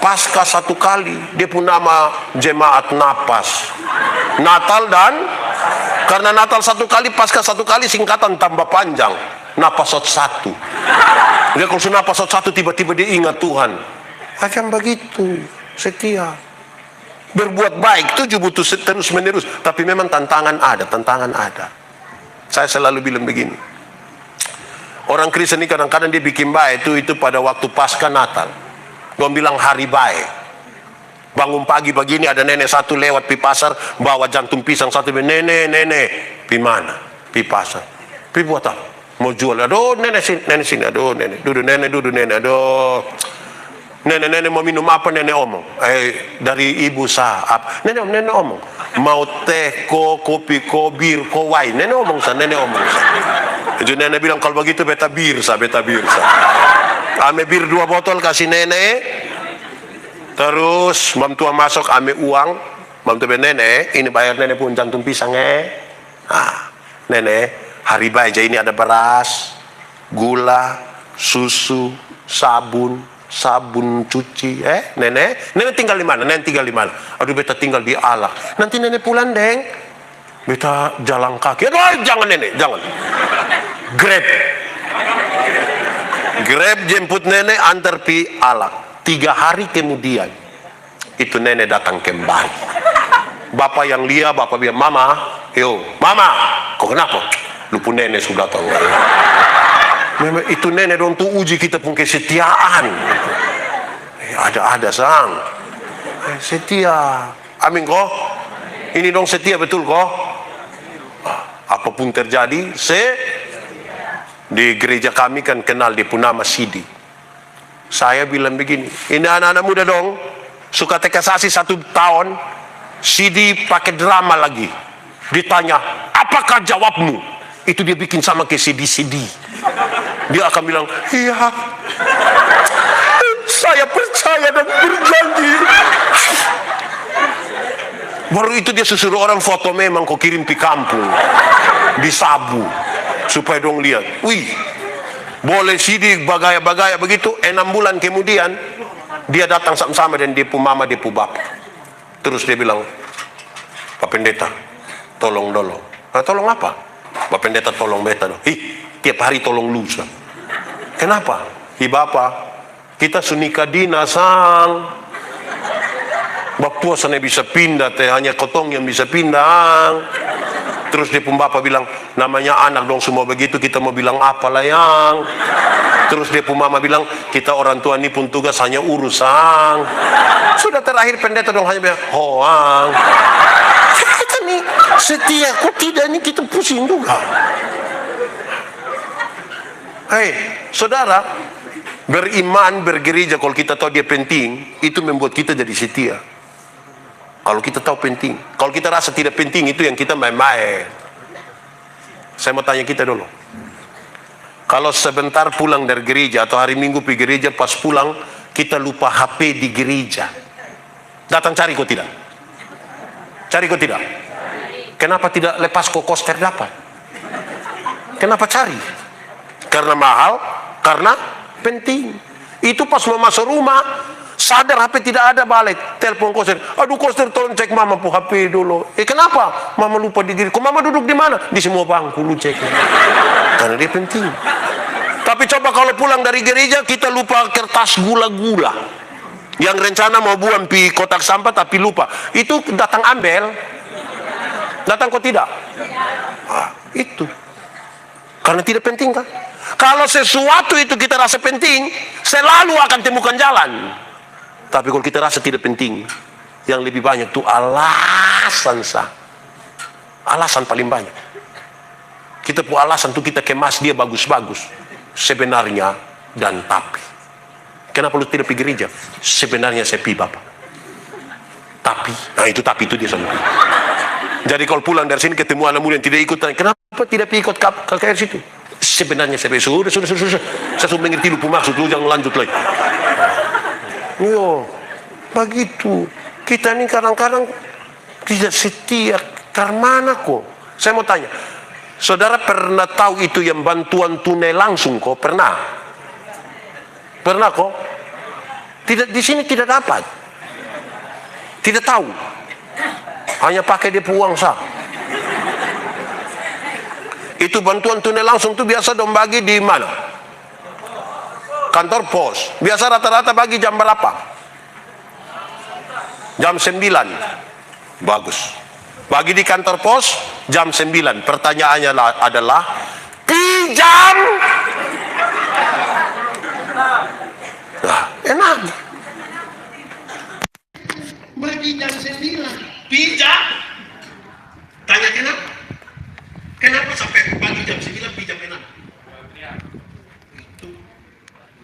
Paskah 1 kali. Dia pun nama jemaat napas. Natal dan karena Natal 1 kali, Paskah 1 kali, singkatan tambah panjang. Napasot 1. Dia kalau sudah napasot 1 tiba-tiba dia ingat Tuhan. Macam begitu, setia. Berbuat baik itu juga butuh terus menerus. Tapi memang tantangan ada. Saya selalu bilang begini. Orang Kristen ini kadang-kadang dia bikin baik itu pada waktu Paskah Natal. Dia bilang hari baik. Bangun pagi begini ada nenek satu lewat pi pasar bawa jantung pisang satu. Nenek, pi mana? Pi pasar. Pi buat apa? Mau jual. Aduh nenek sini. Aduh nenek. Duduk nenek. Aduh. Nenek mau minum apa? Nenek omong. Dari ibu sahab. Nenek omong. Mau teh, kopi, bir, wine. Nenek omong sa. Jadi nenek bilang kalau begitu beta bir sa. Ame bir 2 botol kasih nenek. Terus mam tua masuk ame uang. Mam tua nenek, ini bayar nenek pun jantung pisang nenek, hari baik ini ada beras, gula, susu, sabun cuci. Nenek tinggal di mana? Aduh beta tinggal di Alak. Nanti nenek pulang deng. Beta jalan kaki. Aduh jangan nenek, jangan. Grab jemput nenek antar pi Alak. 3 hari kemudian itu nenek datang kembali. Bapak yang lihat, bapak bilang, Mama, kok kenapa? Lupa nenek sudah tahu. Memang itu nenek dong tuh uji kita pun kesetiaan. Ada sang. Setia. Amin kok. Ini dong setia betul kok. Apapun terjadi, di gereja kami kan kenal di Punama Sidi. Saya bilang begini, ini anak-anak muda dong, suka tekasasi 1 tahun, Sidi pakai drama lagi. Ditanya, apakah jawabmu? Itu dia bikin sama ke Sidi. Dia akan bilang, iya, saya percaya dan berjanji. Baru itu dia suruh orang foto memang kok kirim di kampung, di Sabu, supaya dong lihat. Wih, boleh Sidi bagaya-bagaya begitu. 6 bulan kemudian dia datang sama-sama dan dia pu mama, dia pu bapak. Terus dia bilang, Pak Pendeta, tolong dulu. Tolong apa? Pak Pendeta tolong beta dong. Tiap hari tolong lusa. Kenapa? Bapak, kita sunika dina sang. Bapak sana bisa pindah, hanya kotong yang bisa pindah. Terus dia pun bapak bilang, namanya anak dong semua begitu, kita mau bilang apalah yang. Terus dia pun mama bilang, kita orang tua ini pun tugas hanya urusan. Sudah terakhir pendeta dong hanya bilang, hoang. Kita nih setia, kok tidak nih kita pusing juga. Hei, saudara, beriman, bergereja kalau kita tahu dia penting, itu membuat kita jadi setia. Kalau kita tahu penting, kalau kita rasa tidak penting, itu yang kita main-main. Saya mau tanya kita dulu, kalau sebentar pulang dari gereja atau hari Minggu pergi gereja, pas pulang kita lupa HP di gereja, datang cari kok tidak? Cari kok tidak? Kenapa tidak lepas kok koster dapat? Kenapa cari? Karena mahal, karena penting. Itu pas mau masuk rumah, sadar HP tidak ada, balik telepon koster. Aduh koster, tolong cek mama pu HP dulu. Kenapa? Mama lupa di diri. Kok mama duduk di mana? Di semua bangku, lu cek. Karena dia penting. Tapi coba kalau pulang dari gereja kita lupa kertas gula-gula yang rencana mau buang di kotak sampah tapi lupa. Itu datang ambil. Datang kok tidak? Itu. Karena tidak penting kan? Kalau sesuatu itu kita rasa penting, selalu akan temukan jalan. Tapi kalau kita rasa tidak penting, yang lebih banyak itu alasan sah. Alasan paling banyak. Kita punya alasan tuh kita kemas dia bagus-bagus. Sebenarnya dan tapi. Kenapa lu tidak pergi gereja? Sebenarnya saya pergi Bapak. Tapi, nah itu tapi itu dia sama. Jadi kalau pulang dari sini ketemu anak muda yang tidak ikut, kenapa tidak pergi ikut KKR situ? Sebenarnya saya sudah. Saya sudah mengerti lu maksud, lu jangan lanjut lagi. Yo, begitu. Kita ini kadang-kadang tidak setia. Karena kok? Saya mau tanya, saudara pernah tahu itu yang bantuan tunai langsung kok? Pernah? Pernah kok? Tidak, di sini tidak dapat. Tidak tahu. Hanya pakai dia uang sah. Itu bantuan tunai langsung tuh biasa dong bagi di mana? Kantor pos. Biasa rata-rata bagi jam berapa? Jam 9. Bagus. Bagi di kantor pos jam 9. Pertanyaannya adalah pinjam. Nah, enak. Bagi jam 9. Pinjam. Tanya kenapa? Kenapa sampai pagi jam 9 pinjam enak? Itu.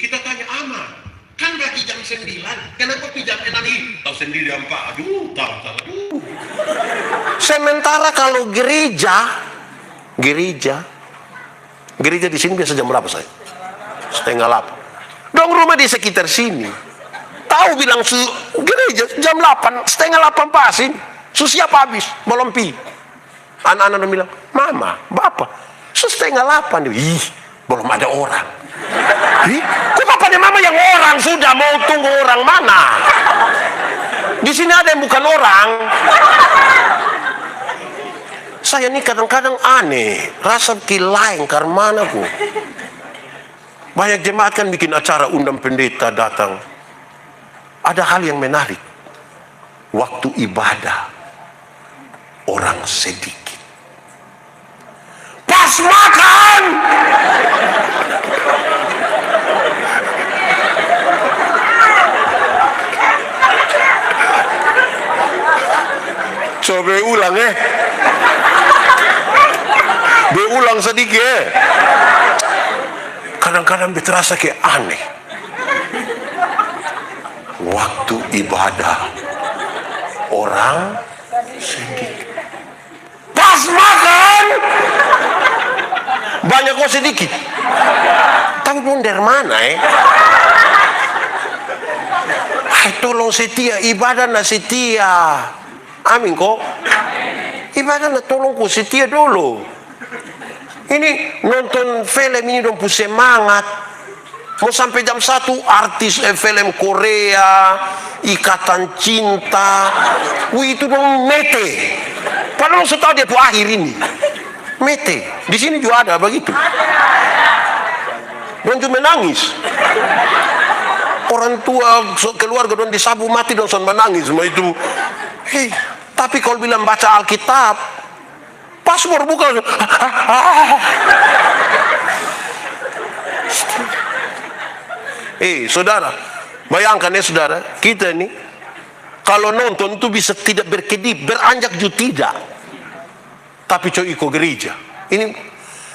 Kita tanya aman. Kan bagi jam 9. Kenapa pinjam enak ini? Tahu sendiri apa? Tahu. Sementara kalau gereja di sini biasa jam berapa saya? 7:30. Dong rumah di sekitar sini. Tahu bilang gereja jam 8, 7:30 pasin. Siap habis, belum pi. Anak-anak bilang, mama, bapak, 7:30. Ih, belum ada orang. Ih, kok bapak dan mama yang orang sudah mau tunggu orang mana? Di sini ada yang bukan orang. Saya ini kadang-kadang aneh, rasa kilain karena mana ku. Banyak jemaat kan bikin acara undang pendeta datang. Ada hal yang menarik. Waktu ibadah orang sedikit. Pas makan Coba ulang Berulang sedikit Kadang-kadang terasa kayak aneh. Waktu ibadah orang sedikit. Pas makan banyak kok sedikit. Tapi pun dari mana tolong setia, ibadah na setia. Amin kok. Ibadah na tolong ku setia dulu. Ini nonton film ini dong pu semangat. Mau sampai jam 1 artis film Korea, Ikatan Cinta. Wih itu dong mete. Padahal saya tahu dia pu akhir ini. Mete. Di sini juga ada begitu. Don juga menangis. Orang tua keluarga don disabu mati don son menangis semua itu. Hei, tapi kalau bilang baca Alkitab, pas baru buka. Saudara, bayangkan saudara, kita nih kalau nonton itu bisa tidak berkedip, beranjak juga tidak. Tapi coba ikut gereja. Ini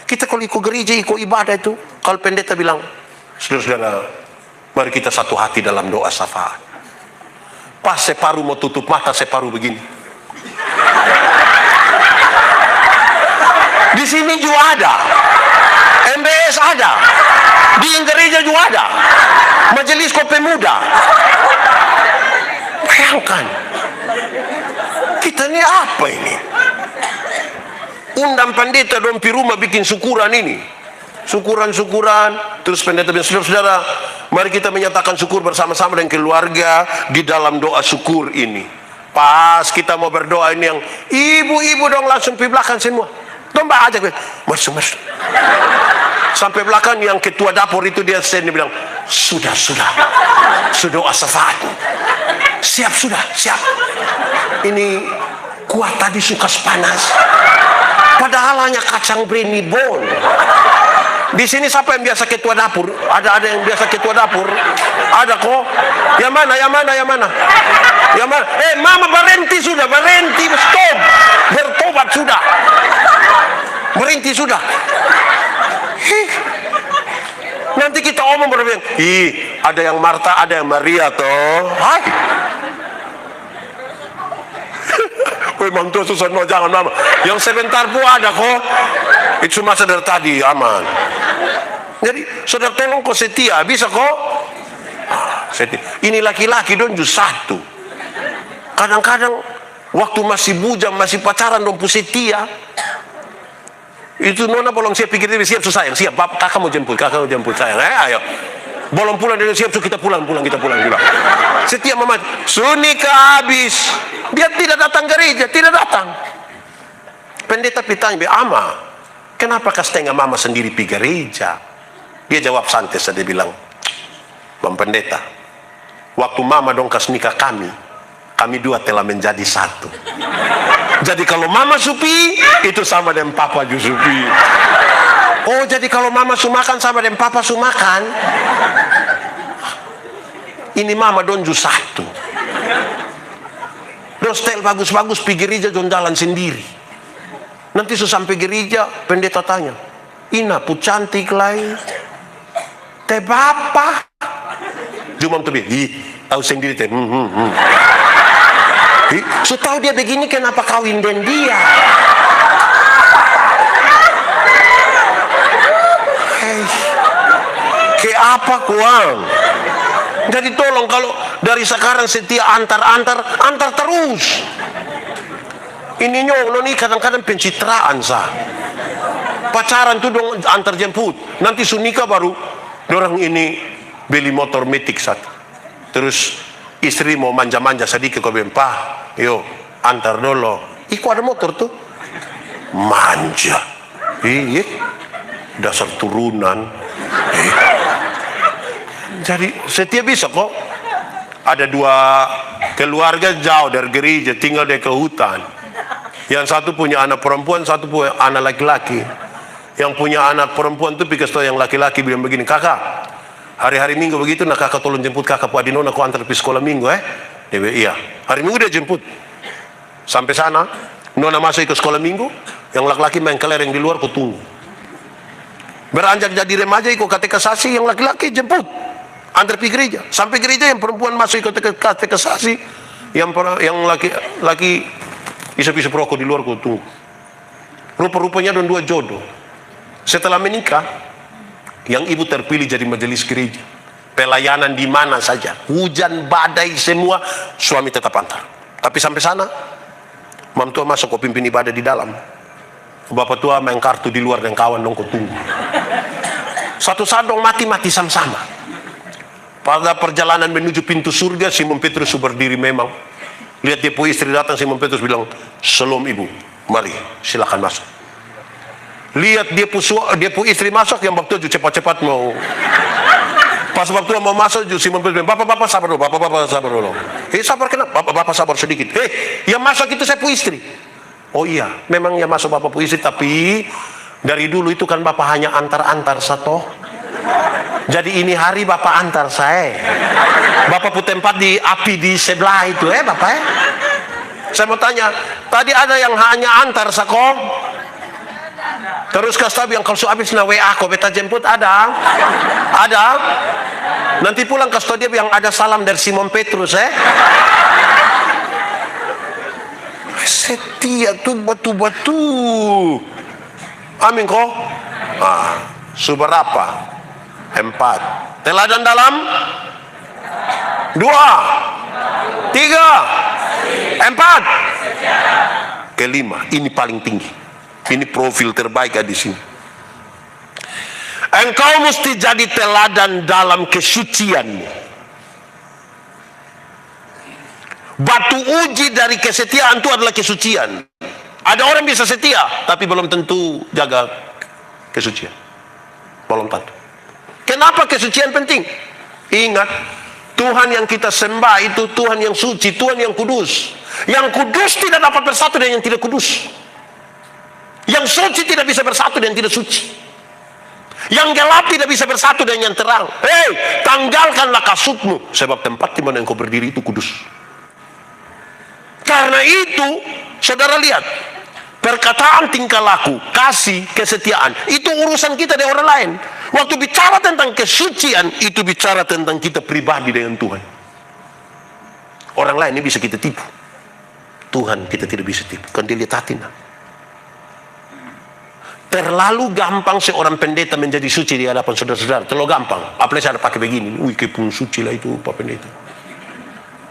kita kalau ikut gereja, ikut ibadah itu, kalau pendeta bilang, saudara, mari kita satu hati dalam doa syafaat. Pas separuh mau tutup mata, separuh begini. Di sini juga ada, MBS ada, di gereja juga ada, majelis kopi muda. Bayangkan, kita ini apa ini? Undang pendeta dong pi rumah bikin syukuran ini, syukuran, terus pendeta bilang, saudara-saudara, mari kita menyatakan syukur bersama-sama dengan keluarga di dalam doa syukur ini. Pas kita mau berdoa ini yang ibu-ibu dong langsung pi belakang semua. Domba aja masuk. Sampai belakang yang ketua dapur itu dia stand bilang, sudah doa syafaat. Siap. Ini kuat tadi suka panas. Padahal hanya kacang brenibon. Di sini siapa yang biasa ketua dapur? Ada yang biasa ketua dapur? Ada kok. Yang mana? Mama berhenti sudah, stop. Bertobat sudah. Berhenti sudah. Nanti kita omong berbilang, ada yang Marta, ada yang Maria toh. Hai. Memang tuh susah, jangan mama. Yang sebentar pun ada kok. Itu masa dari tadi aman. Jadi saudara tolong kok setia, bisa kok. Setia. Ini laki-laki dong juga satu. Kadang-kadang waktu masih bujang, masih pacaran dong pu setia. Itu nona bolong siap pikir dia siap susah sayang, siap kakak mau jemput sayang, ayo bolong pulang dia siap kita pulang juga. Setiap mama sunika habis dia tidak datang gereja, tidak datang. Pendeta pitanya ama kenapa kau setengah mama sendiri pergi gereja? Dia jawab santai saja, dia bilang, Bang Pendeta, waktu mama dong kas nikah kami dua telah menjadi satu. Jadi kalau mama supi, itu sama dengan papa juga supi. Oh, jadi kalau mama sumakan sama dengan papa sumakan. Ini mama donju satu. Don style bagus-bagus, pergi gereja don jalan sendiri. Nanti sampai gereja, pendeta tanya, Ina pu cantik lain. Teh bapak. Cuma tuh tahu sendiri teh. So tahu dia begini kenapa kawin dengan dia? Kayak apa kuang? Jadi tolong kalau dari sekarang setia antar terus. Ini nyong nih kadang-kadang pencitraan sah. Pacaran tuh dong antar jemput. Nanti sunika baru orang ini beli motor metik satu. Terus istri mau manja-manja sedikit kau bempah, yo antar dulu. Iku ada motor tuh, manja, dasar turunan. Jadi setiap bisa kok. Ada dua keluarga jauh dari gereja, tinggal di ke hutan. Yang satu punya anak perempuan, satu punya anak laki-laki. Yang punya anak perempuan tuh pikir yang laki-laki bilang begini, kakak. Hari-hari Minggu begitu, nak kakak tolong jemput kakak Pak Adino, aku antar pergi sekolah Minggu Dia bilang, iya. Hari Minggu dia jemput. Sampai sana, nona masuk ke sekolah minggu, yang laki-laki main kelereng di luar, ku tunggu. Beranjak jadi remaja, ikut katekisasi, yang laki-laki jemput, antar pergi gereja. Sampai gereja, yang perempuan masuk ikut katekisasi, yang laki-laki isap-isap rokok di luar, ku tunggu. Rupa-rupanya ada 2 jodoh. Setelah menikah, yang ibu terpilih jadi majelis gereja. Pelayanan di mana saja, hujan, badai, semua, suami tetap antar. Tapi sampai sana, mam tua masuk, kau pimpin ibadah di dalam. Bapak tua main kartu di luar dengan kawan, dong kau tunggu. Satu saat dong mati sama-sama. Pada perjalanan menuju pintu surga, Simon Petrus berdiri memang. Lihat dia pu istri datang, Simon Petrus bilang, "Shalom ibu, mari silakan masuk." Lihat dia pu istri masuk, yang waktu itu cepat-cepat mau. Pas waktu mau masuk, Simon Petrus bilang, "Bapak sabar dulu, bapak sabar dulu." Sabar kenapa? Bapak sabar sedikit. Yang masuk itu saya pu istri. Oh iya, memang yang masuk bapak pu istri, tapi dari dulu itu kan bapak hanya antar-antar satu. Jadi ini hari bapak antar saya. Bapak pu tempat di api di sebelah itu, bapak. Saya mau tanya, tadi ada yang hanya antar sako? Terus kasih yang kalau habis na WA kau beta jemput ada? Nanti pulang kasih dia yang ada salam dari Simon Petrus, Setia tuh batu-batu. Amin kok. Seberapa? 4. Teladan dalam 2, 3, 4. Kelima, ini paling tinggi. Ini profil terbaik di sini. Engkau mesti jadi teladan dalam kesucianmu. Batu uji dari kesetiaan itu adalah kesucian. Ada orang bisa setia, tapi belum tentu jaga kesucian. Belum tentu. Kenapa kesucian penting? Ingat, Tuhan yang kita sembah itu Tuhan yang suci, Tuhan yang kudus. Yang kudus tidak dapat bersatu dengan yang tidak kudus. Yang suci tidak bisa bersatu dengan yang tidak suci. Yang gelap tidak bisa bersatu dengan yang terang. Tanggalkanlah kasutmu, sebab tempat di mana engkau berdiri itu kudus. Karena itu, saudara lihat, perkataan, tingkah laku, kasih, kesetiaan, itu urusan kita dengan orang lain. Waktu bicara tentang kesucian, itu bicara tentang kita pribadi dengan Tuhan. Orang lain ini bisa kita tipu, Tuhan kita tidak bisa tipu, kan dia lihat hati. Terlalu gampang seorang pendeta menjadi suci di hadapan saudara-saudara. Terlalu gampang. Apalagi saya pakai begini, kepun suci lah itu Pak Pendeta.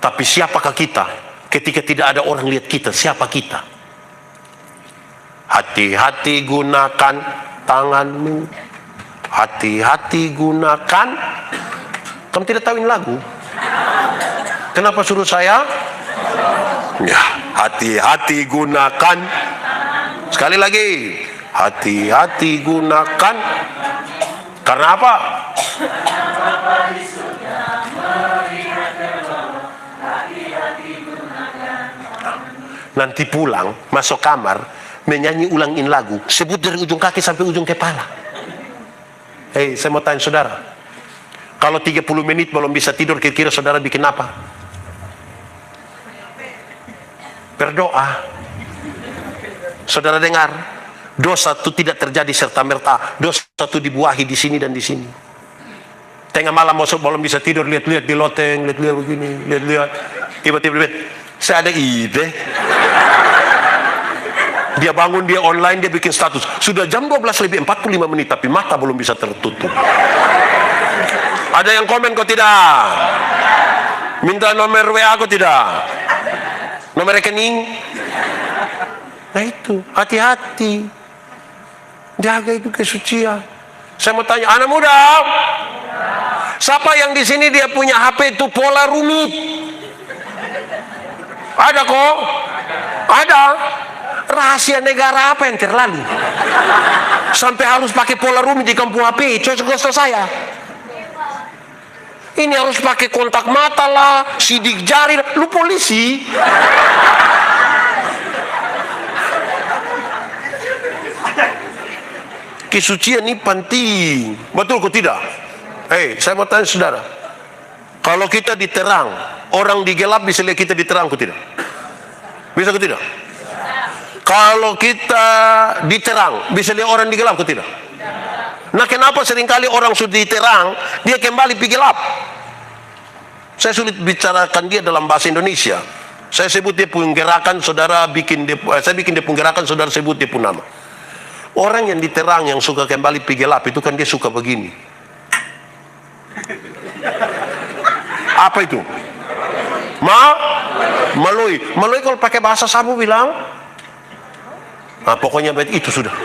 Tapi siapakah kita? Ketika tidak ada orang lihat kita, siapa kita? Hati-hati gunakan tanganmu. Hati-hati gunakan. Kamu tidak tahu ini lagu? Kenapa suruh saya? Ya, hati-hati gunakan. Sekali lagi. Hati-hati gunakan. Karena apa? Nanti pulang, masuk kamar, menyanyi ulangin lagu, sebut dari ujung kaki sampai ujung kepala. Saya mau tanya saudara, kalau 30 menit belum bisa tidur, kira-kira saudara bikin apa? Berdoa. Saudara dengar, dosa itu tidak terjadi serta-merta. Dosa itu dibuahi di sini dan di sini. Tengah malam masuk belum bisa tidur, lihat-lihat di loteng, lihat-lihat begini, lihat-lihat. Tiba-tiba, saya ada ide. Dia bangun, dia online, dia bikin status. Sudah jam 12 lebih 45 menit, tapi mata belum bisa tertutup. Ada yang komen kok tidak? Minta nomor WA kok tidak? Nomor rekening? Nah itu, hati-hati. Jaga itu kesucian. Saya mau tanya, anak muda, siapa yang di sini dia punya HP itu pola rumit? Ada kok? Ada. Rahasia negara apa yang terlalu? Sampai harus pakai pola rumit di kampung HP, cocok saya. Ini harus pakai kontak mata lah, sidik jari, lu polisi. Kesucian ini penting. Betul kok tidak? Saya mau tanya saudara. Kalau kita diterang, orang di gelap bisa lihat kita diterang kok tidak? Bisa ke tidak? Kalau kita diterang, bisa lihat orang di gelap ke tidak? Nah, kenapa seringkali orang sudah diterang, dia kembali pergi gelap? Saya sulit bicarakan dia dalam bahasa Indonesia. Saya sebut dia pun gerakan, saudara bikin dia, saya bikin dia pun gerakan, saudara sebut dia pun nama. Orang yang diterang, yang suka kembali pergi gelap, itu kan dia suka begini. Apa itu? Melalui. Melalui kalau pakai bahasa Sabu bilang, nah pokoknya itu sudah.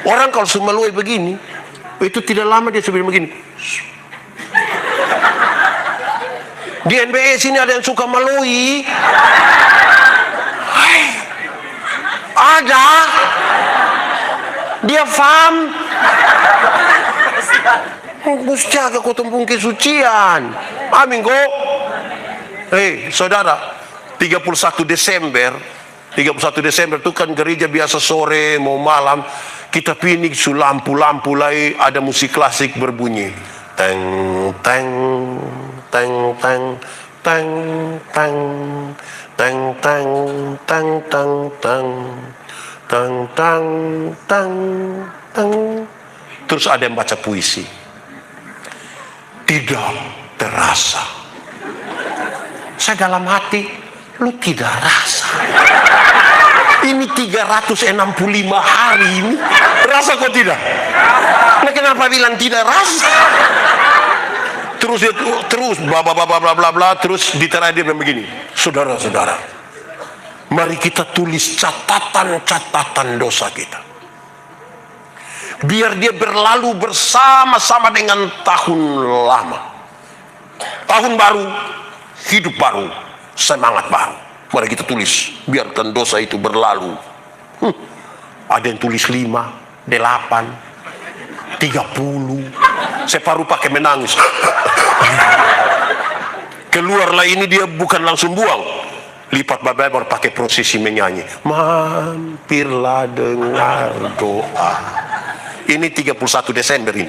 Orang kalau sudah melalui begini, itu tidak lama dia sudah begini. Di NBS ini ada yang suka melalui. Ada. Dia paham. Mesti jaga kau tumpung kesucian. Amin kok. Hei saudara, 31 Desember itu kan gereja biasa sore mau malam kita pinik su lampu-lampu lagi, ada musik klasik berbunyi. Teng teng teng teng teng teng teng teng teng teng teng teng teng teng teng. Terus ada yang baca puisi. Tidak terasa. Saya dalam hati, lu tidak rasa. Ini 365 hari ini. Rasa kok tidak? Nah, kenapa bilang tidak rasa? Terus bla bla bla bla bla, terus diterang dia begini. Saudara-saudara, mari kita tulis catatan dosa kita. Biar dia berlalu bersama-sama dengan tahun lama. Tahun baru, hidup baru, semangat baru. Mari kita tulis, biarkan dosa itu berlalu. Ada yang tulis 5, 8, 30. Separuh pakai menangis. Keluarlah ini dia bukan langsung buang. Lipat babai baru pakai prosesi menyanyi. Mampirlah dengar doa. Ini 31 Desember ini.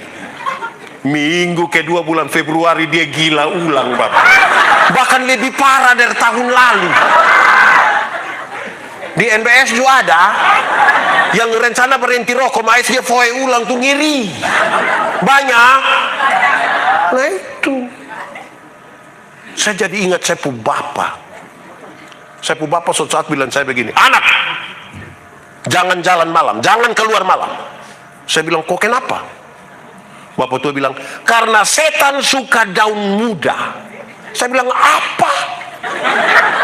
Minggu kedua bulan Februari dia gila ulang Bapak. Bahkan lebih parah dari tahun lalu. Di NBS juga ada yang rencana berhenti rokok, mais dia foe ulang tuh ngiri. Banyak. Nah itu. Saya jadi ingat saya pu bapak. Saya pu bapak suatu saat bilang saya begini, anak, jangan jalan malam, jangan keluar malam. Saya bilang, kok kenapa? Bapak tua bilang, karena setan suka daun muda. Saya bilang, apa?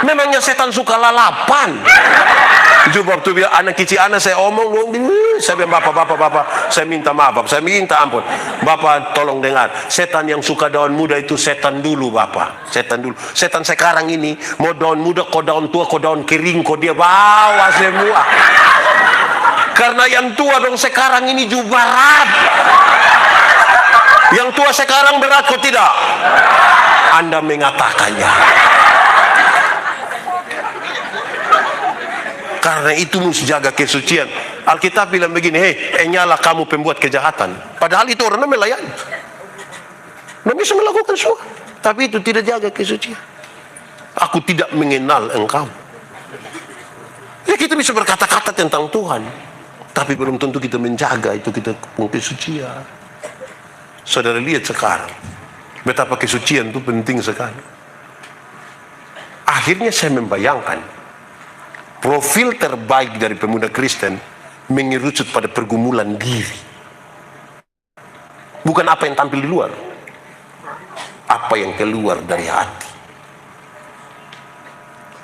Memangnya setan suka lalapan? Juga waktu bilang, anak kecil anak saya omong, saya bilang, bapak, saya minta maaf, saya minta ampun. Bapak tolong dengar, setan yang suka daun muda itu setan dulu Bapak. Setan dulu. Setan sekarang ini, mau daun muda, kok daun tua, kok daun kering, kok dia bawa semua. Karena yang tua dong sekarang ini juga berat. Yang tua sekarang berat kok tidak? Anda mengatakannya. Karena itu mesti jaga kesucian. Alkitab bilang begini, enyalah kamu pembuat kejahatan. Padahal itu orang melayani. Dia bisa melakukan semua. Tapi itu tidak jaga kesucian. Aku tidak mengenal engkau. Ya kita bisa berkata-kata tentang Tuhan. Tapi belum tentu kita menjaga itu kita kesucian. Saudara lihat sekarang betapa kesucian itu penting sekali. Akhirnya saya membayangkan profil terbaik dari pemuda Kristen mengerucut pada pergumulan diri. Bukan apa yang tampil di luar, apa yang keluar dari hati.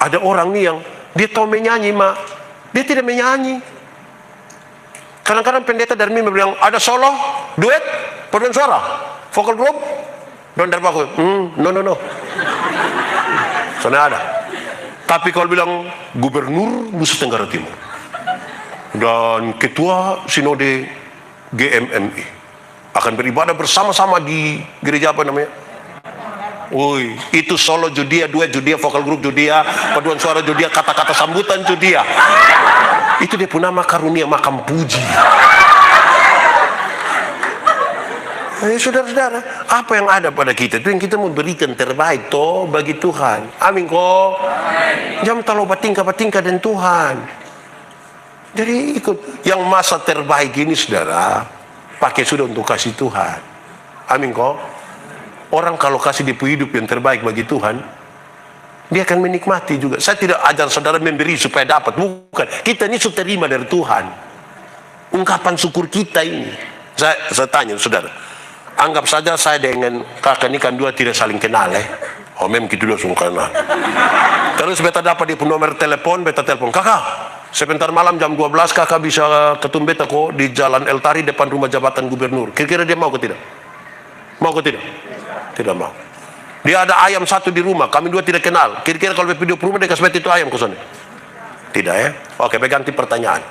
Ada orang nih yang dia tahu menyanyi, dia tidak menyanyi. Kadang-kadang pendeta dari mimpi bilang, ada solo, duet, paduan suara, vokal group, don dari baku, no. Soalnya ada. Tapi kalau bilang gubernur Nusa Tenggara Timur dan ketua sinode GMMI akan beribadah bersama-sama di gereja apa namanya? Woi, itu solo judia, duet judia, vokal group judia, paduan suara judia, kata-kata sambutan judia. Itu dia pun nama karunia makam puji. Saudara-saudara, apa yang ada pada kita itu yang kita mau berikan terbaik toh bagi Tuhan. Amin kok. Jangan terlalu batingkah-batingkah dengan Tuhan. Jadi ikut yang masa terbaik ini, saudara, pakai sudah untuk kasih Tuhan. Amin kok. Orang kalau kasih dia hidup yang terbaik bagi Tuhan, dia akan menikmati juga. Saya tidak ajar saudara memberi supaya dapat, bukan. Kita ini sudah terima dari Tuhan. Ungkapan syukur kita ini. Saya tanya saudara, anggap saja saya dengan kakak ini kan dua tidak saling kenal memang kita langsung kenal. Terus beta dapat dia nomor telepon, beta telepon, kakak sebentar malam jam 12 kakak bisa ketemu beta kok di Jalan El Tari depan rumah jabatan gubernur. Kira-kira dia mau ke tidak? Mau ke tidak? Tidak mau. Dia ada ayam satu di rumah, kami dua tidak kenal. Kira-kira kalau video rumah dia kasih beta itu ayam ke sana? Tidak ya? Oke, ganti pertanyaan.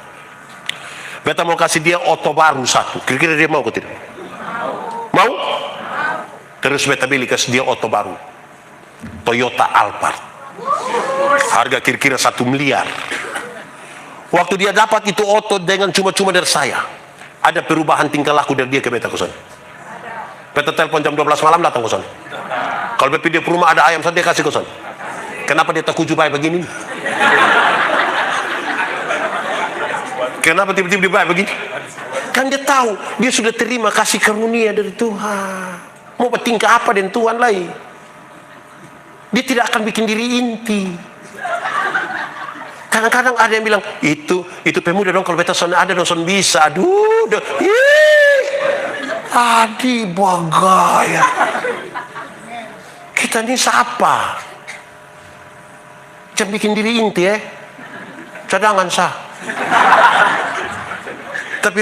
Beta mau kasih dia oto baru satu. Kira-kira dia mau ke tidak? Mau? Terus beta beli kasih dia oto baru. Toyota Alphard. Harga kira-kira 1 miliar. Waktu dia dapat itu oto dengan cuma-cuma dari saya, ada perubahan tingkah laku dari dia ke beta ke sana? Beta telepon jam 12 malam datang ke sana. Kalau beta dia ke rumah ada ayam saja dia kasih ke sana. Kenapa dia tak baik begini? Kenapa tiba-tiba dia baik begini? Kan dia tahu, dia sudah terima kasih karunia dari Tuhan. Mau bertingkah apa dengan Tuhan lain? Dia tidak akan bikin diri inti. Kadang-kadang ada yang bilang, itu pemuda dong, kalau beta son ada dong son bisa. Aduh, adi bagaya. Kita ini siapa? Jangan bikin diri inti cadangan sah. Tapi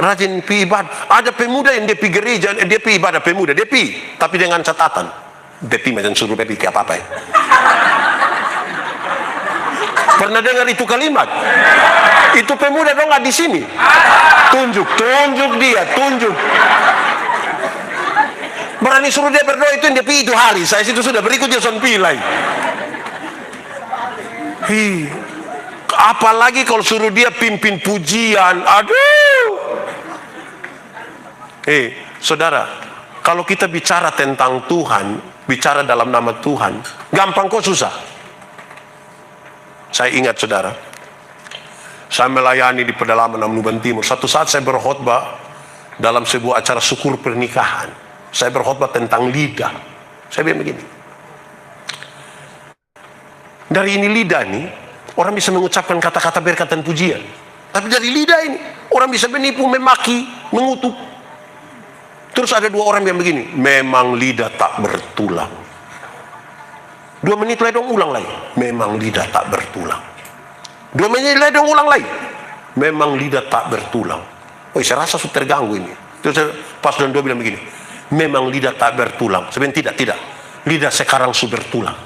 rajin pi ibadah. Ada pemuda yang dia pi gereja, dia pi ibadah pemuda, dia pi, tapi dengan catatan, dia pi macam suruh dia pi ke apa-apa Pernah dengar itu kalimat? Itu pemuda dong nggak di sini. Tunjuk dia, tunjuk. Berani suruh dia berdoa itu yang dia pi itu hari. Saya situ sudah berikutnya son pilai. Apalagi kalau suruh dia pimpin pujian, aduh. Saudara, kalau kita bicara tentang Tuhan, bicara dalam nama Tuhan, gampang kok susah? Saya ingat saudara, saya melayani di pedalaman Amnuban Timur. Satu saat saya berkhotbah dalam sebuah acara syukur pernikahan. Saya berkhotbah tentang lidah. Saya bilang begini, dari ini lidah nih, orang bisa mengucapkan kata-kata berkat dan pujian. Tapi dari lidah ini, orang bisa menipu, memaki, mengutuk. Terus ada dua orang yang begini, memang lidah tak bertulang. 2 menit lagi dong ulang lagi, memang lidah tak bertulang. 2 menit lagi dong ulang lagi, memang lidah tak bertulang. Saya rasa sudah terganggu ini. Terus pas dan dua bilang begini, memang lidah tak bertulang. Sebenarnya tidak. Lidah sekarang sudah bertulang.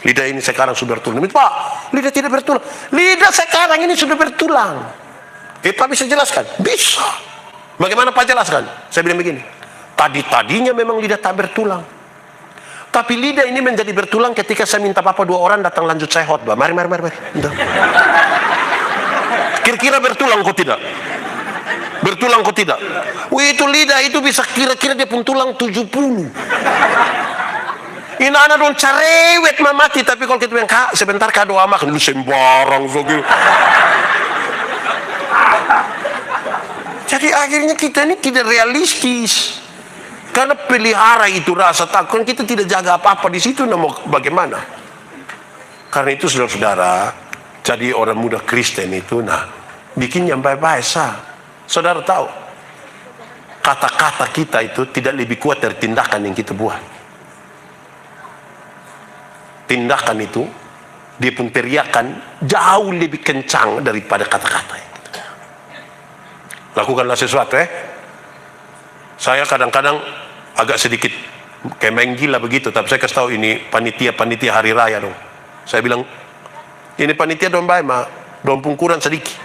Lidah ini sekarang sudah bertulang. Pak, lidah tidak bertulang. Lidah sekarang ini sudah bertulang. Pak bisa jelaskan? Bisa. Bagaimana Pak jelaskan? Saya bilang begini, tadinya memang lidah tak bertulang. Tapi lidah ini menjadi bertulang ketika saya minta Bapak 2 orang datang lanjut saya khotbah. Mari. Kira-kira bertulang kok tidak? Bertulang kok tidak? Itu lidah itu bisa kira-kira dia pun tulang 70. Ini anak dong cerewet mamati, tapi kalau kita bilang kak sebentar kak doa makan lu sembarang gitu. Jadi akhirnya kita ini tidak realistis. Karena pelihara itu rasa takut, kita tidak jaga apa-apa di situ, mau bagaimana? Karena itu saudara-saudara, jadi orang muda Kristen itu, bikin yang baik-baik sah. Saudara tahu, kata-kata kita itu tidak lebih kuat dari tindakan yang kita buat. Tindakan itu, dia pun teriakan jauh lebih kencang daripada kata-kata. Lakukanlah sesuatu Saya kadang-kadang agak sedikit kayak main gila begitu, tapi saya kasih tahu ini panitia hari raya dong. Saya bilang, ini panitia dong baik mah, dong pungkuran sedikit.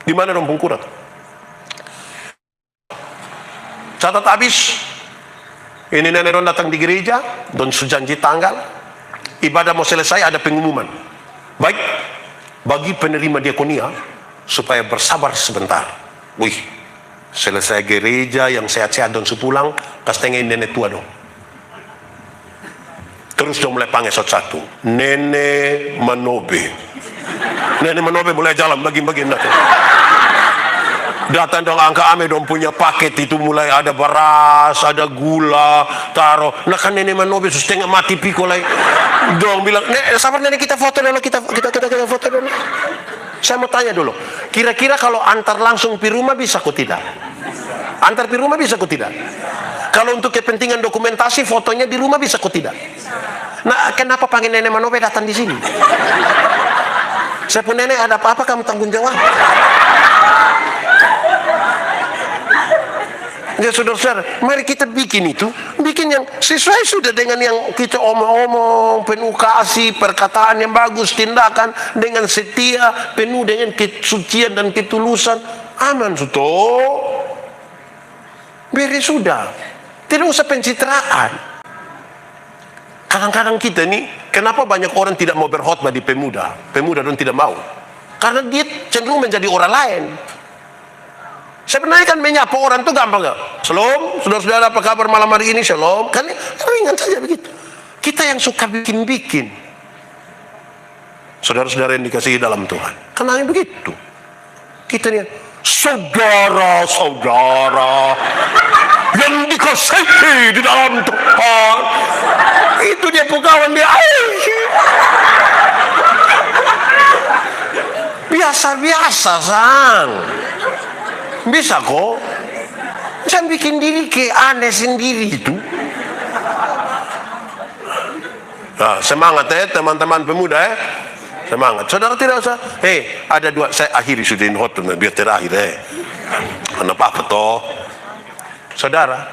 Di mana dong pungkuran? Catat habis. Ini nenek dong datang di gereja, dong sujanji tanggal, ibadah mau selesai ada pengumuman. Baik, bagi penerima diakonia supaya bersabar sebentar. Wih, Selesai gereja yang sehat-sehat dong sepulang, kastengin nenek tua dong. Terus dong mulai panggil satu-satu. Nenek Manobe. Nenek Manobe mulai jalan bagi-bagi datang dong angka ame dong punya paket itu, mulai ada beras, ada gula, taruh. Nah kan nenek Manobe setengah mati piko lagi. Dong bilang, sabar nenek, kita foto dulu, kita foto dulu. Saya mau tanya dulu, kira-kira kalau antar langsung pi rumah bisa kok tidak? Antar pi rumah bisa kok tidak? Kalau untuk kepentingan dokumentasi fotonya di rumah bisa kok tidak? Nah, kenapa panggil nenek Manobe datang di sini? Saya pun nenek, ada apa-apa kamu tanggung jawab? Ya saudara-saudara, mari kita bikin yang sesuai sudah dengan yang kita omong-omong, penuh kasih, perkataan yang bagus, tindakan dengan setia, penuh dengan kesucian dan ketulusan. Aman sudah. Beres sudah. Tidak usah pencitraan. Kadang-kadang kita nih, kenapa banyak orang tidak mau berkhotbah di pemuda? Pemuda dong tidak mau. Karena dia cenderung menjadi orang lain. Sebenarnya kan menyapa orang itu gampang gak? Shalom, saudara-saudara, apa kabar malam hari ini? Shalom. Kan ringan saja begitu. Kita yang suka bikin-bikin. Saudara-saudara yang dikasihi dalam Tuhan, kenalnya begitu. Kita lihat, saudara-saudara yang dikasihi di dalam Tuhan, itu dia pegawai dia. Biasa-biasa sang. Bisa kok. Jangan bikin diri kayak aneh sendiri itu. Nah, semangat teman-teman pemuda semangat. Saudara tidak usah. Ada dua, saya akhiri sudah in hotel biar terakhir kenapa apa toh? Saudara,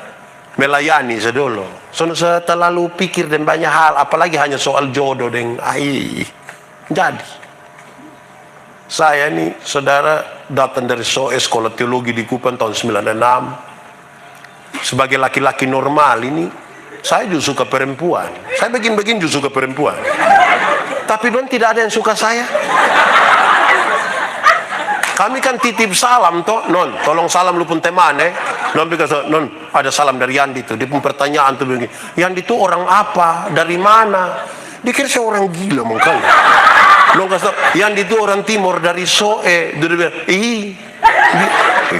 melayani sedolo. Saya terlalu pikir dan banyak hal, apalagi hanya soal jodoh dan jadi. Saya nih, saudara, datang dari SOE Sekolah Teologi di Kupang tahun 96. Sebagai laki-laki normal ini, saya juga suka perempuan. Saya begin-begin juga suka perempuan. Tapi tidak ada yang suka saya. Kami kan titip salam toh, non, tolong salam lu pun teman non, non, ada salam dari Yandi tuh. Dia pun pertanyaan tuh begini, Yandi tuh orang apa, dari mana? Dikira saya orang gila mengkali. Lo kata, Yandi itu orang timur dari SOE. Dia bilang,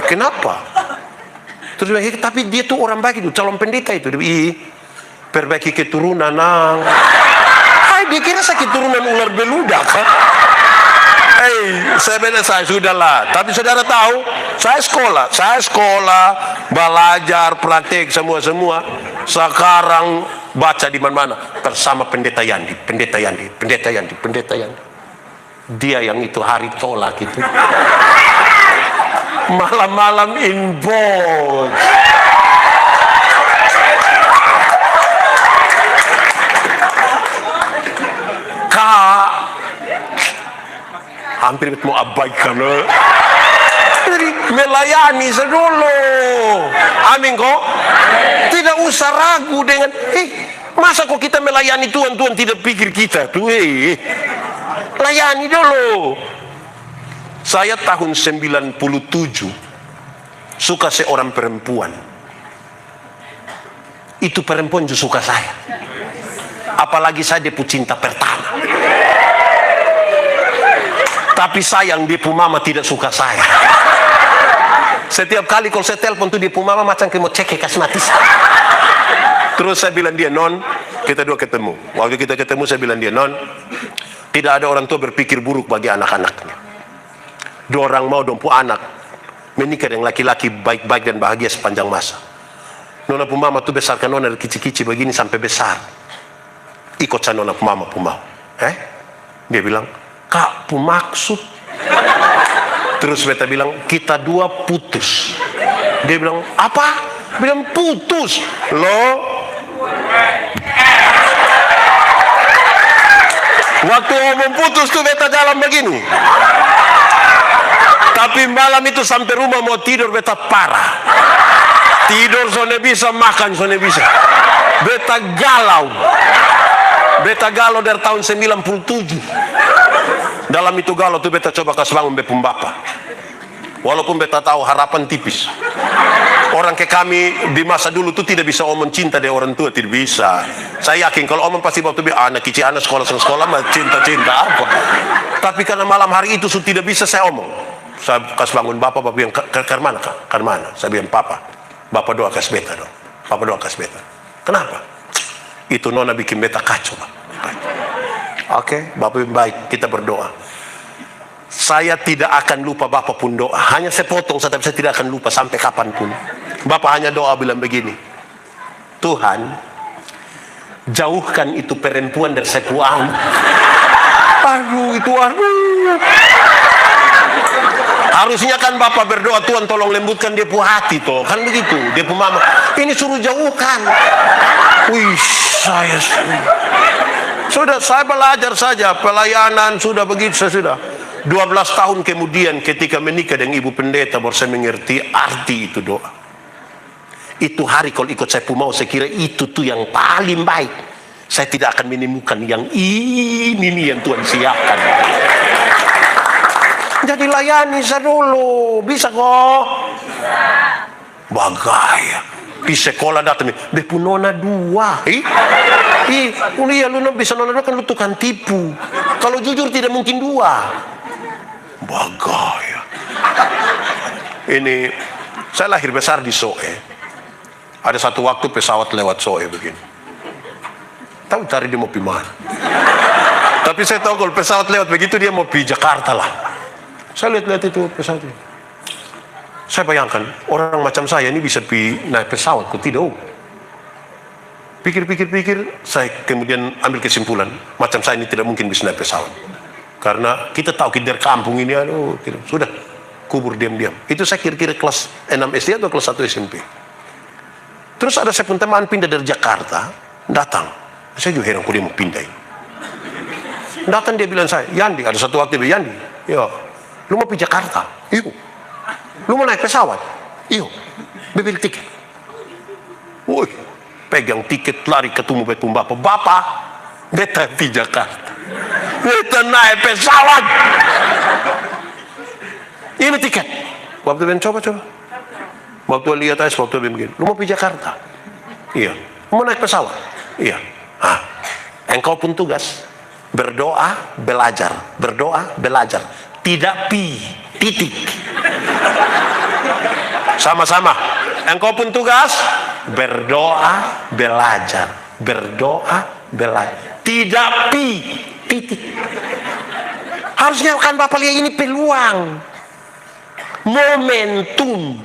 kenapa? Terus dia bilang, tapi dia tuh orang baik itu, calon pendeta itu. Dia bilang, perbaiki keturunan nang. Dia kira saya keturunan ular beludak kan? Saya sudahlah. Tapi saudara tahu, saya sekolah, belajar, praktek semua. Sekarang baca di mana-mana bersama pendeta Yandi. Dia yang itu hari tolak itu. Malam-malam inbox. Kak, hampir mau abaikan. Jadi melayani sedulu. Amin kok. Tidak usah ragu dengan masa kok kita melayani Tuhan tidak pikir kita tuh. Layani dulu. Saya tahun 97 suka seorang perempuan. Itu perempuan juga suka saya. Apalagi saya dia cinta pertama. Tapi sayang dia mama tidak suka saya. Setiap kali kalau saya telepon tuh dia mama macam kayak mau cek kasih mati. Terus saya bilang dia, non, kita dua ketemu. Waktu kita ketemu saya bilang dia, non, tidak ada orang tua berpikir buruk bagi anak-anaknya. Dua orang mau dompu anak menikah dengan laki-laki baik-baik dan bahagia sepanjang masa. Nona mama tuh besarkan nona dari kecil-kecil begini sampai besar. Ikut saya nona mama mau. Dia bilang, Kak, maksud. Terus beta bilang, kita dua putus. Dia bilang, apa? Bilang putus. Loh. Waktu ngomong putus tuh beta jalan begini. Tapi malam itu sampai rumah mau tidur beta parah. Tidur soalnya bisa, makan soalnya bisa. Beta galau. Beta galau dari tahun 97. Dalam itu galau tuh beta coba kasih bangun bepum bapak. Walaupun beta tahu harapan tipis. Orang kayak kami di masa dulu tuh tidak bisa omong cinta dari orang tua, tidak bisa. Saya yakin kalau omong pasti waktu anak kecil, anak sekolah mah cinta apa. Tapi karena malam hari itu sudah tidak bisa saya omong. Saya kasih bangun bapak bilang, ke mana kak? Ke mana? Saya bilang, bapak doa kasih beta dong. Bapak doa kasih beta. Kenapa? Itu nona bikin beta kacau, Pak. Oke, bapak baik, kita berdoa. Saya tidak akan lupa bapak pun doa. Hanya saya potong, tapi saya tidak akan lupa sampai kapanpun. Bapak hanya doa bilang begini, Tuhan, jauhkan itu perempuan dari saya puang. Aduh, itu harusnya kan bapak berdoa, Tuhan tolong lembutkan dia pu hati toh. Kan begitu, dia pu mama. Ini suruh jauhkan. Wih, sudah saya belajar saja, pelayanan sudah begitu, saya sudah. 12 tahun kemudian ketika menikah dengan ibu pendeta baru saya mengerti arti itu doa. Itu hari kalau ikut saya mau, saya kira itu tuh yang paling baik. Saya tidak akan menemukan yang ini nih yang Tuhan siapkan. Jadi layani saya dulu, bisa kok? Bagaya. Di sekolah datang, bepu nona 2. Kuliah lu bisa nona 2 kan lu tukang tipu. Kalau jujur tidak mungkin 2. Bagaya. Ini saya lahir besar di Soe. Ada satu waktu pesawat lewat Soe begini. Tahu cari dia mau pergi mana. Tapi saya tahu kalau pesawat lewat begitu dia mau pergi Jakarta lah. Saya lihat itu pesawat ini. Saya bayangkan orang macam saya ini bisa pergi naik pesawat, kok tidak? Pikir, saya kemudian ambil kesimpulan macam saya ini tidak mungkin bisa naik pesawat. Karena kita tahu kita dari kampung ini, aduh, tidak. Sudah kubur diam-diam. Itu saya kira-kira kelas 6 SD atau kelas 1 SMP. Terus ada saya pun teman pindah dari Jakarta, datang. Saya juga heran kok dia mau pindah ini. Datang dia bilang saya, Yandi, ada satu waktu dia Yandi, ya, lu mau pergi Jakarta? Iya. Lu mau naik pesawat? Iya. Beli tiket. Woi, pegang tiket lari ketemu betul bapak, beta di Jakarta. Beta naik pesawat. Ini tiket. Waktu ben coba. Waktu lihat aja, waktu ben begini. Lu mau pergi Jakarta? Iya. Mau naik pesawat? Iya. Engkau pun tugas berdoa, belajar, berdoa, belajar. Tidak titik. Sama-sama. Engkau pun tugas berdoa, belajar, berdoa, belajar. Tidak titik. Harusnya kan Bapak lihat ini peluang, momentum.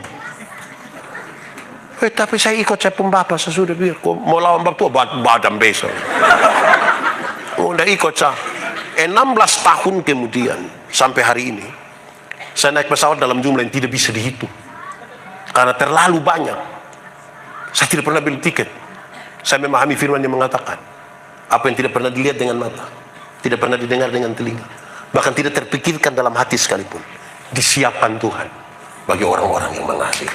Tapi saya ikut saya pun Bapak, saya sudah biar kok mau lawan Bapak tua badan besok. Udah ikut saya. 16 tahun kemudian sampai hari ini saya naik pesawat dalam jumlah yang tidak bisa dihitung karena terlalu banyak. Saya tidak pernah beli tiket. Saya memahami firman yang mengatakan apa yang tidak pernah dilihat dengan mata, tidak pernah didengar dengan telinga, bahkan tidak terpikirkan dalam hati sekalipun, disiapkan Tuhan bagi orang-orang yang mengasihi.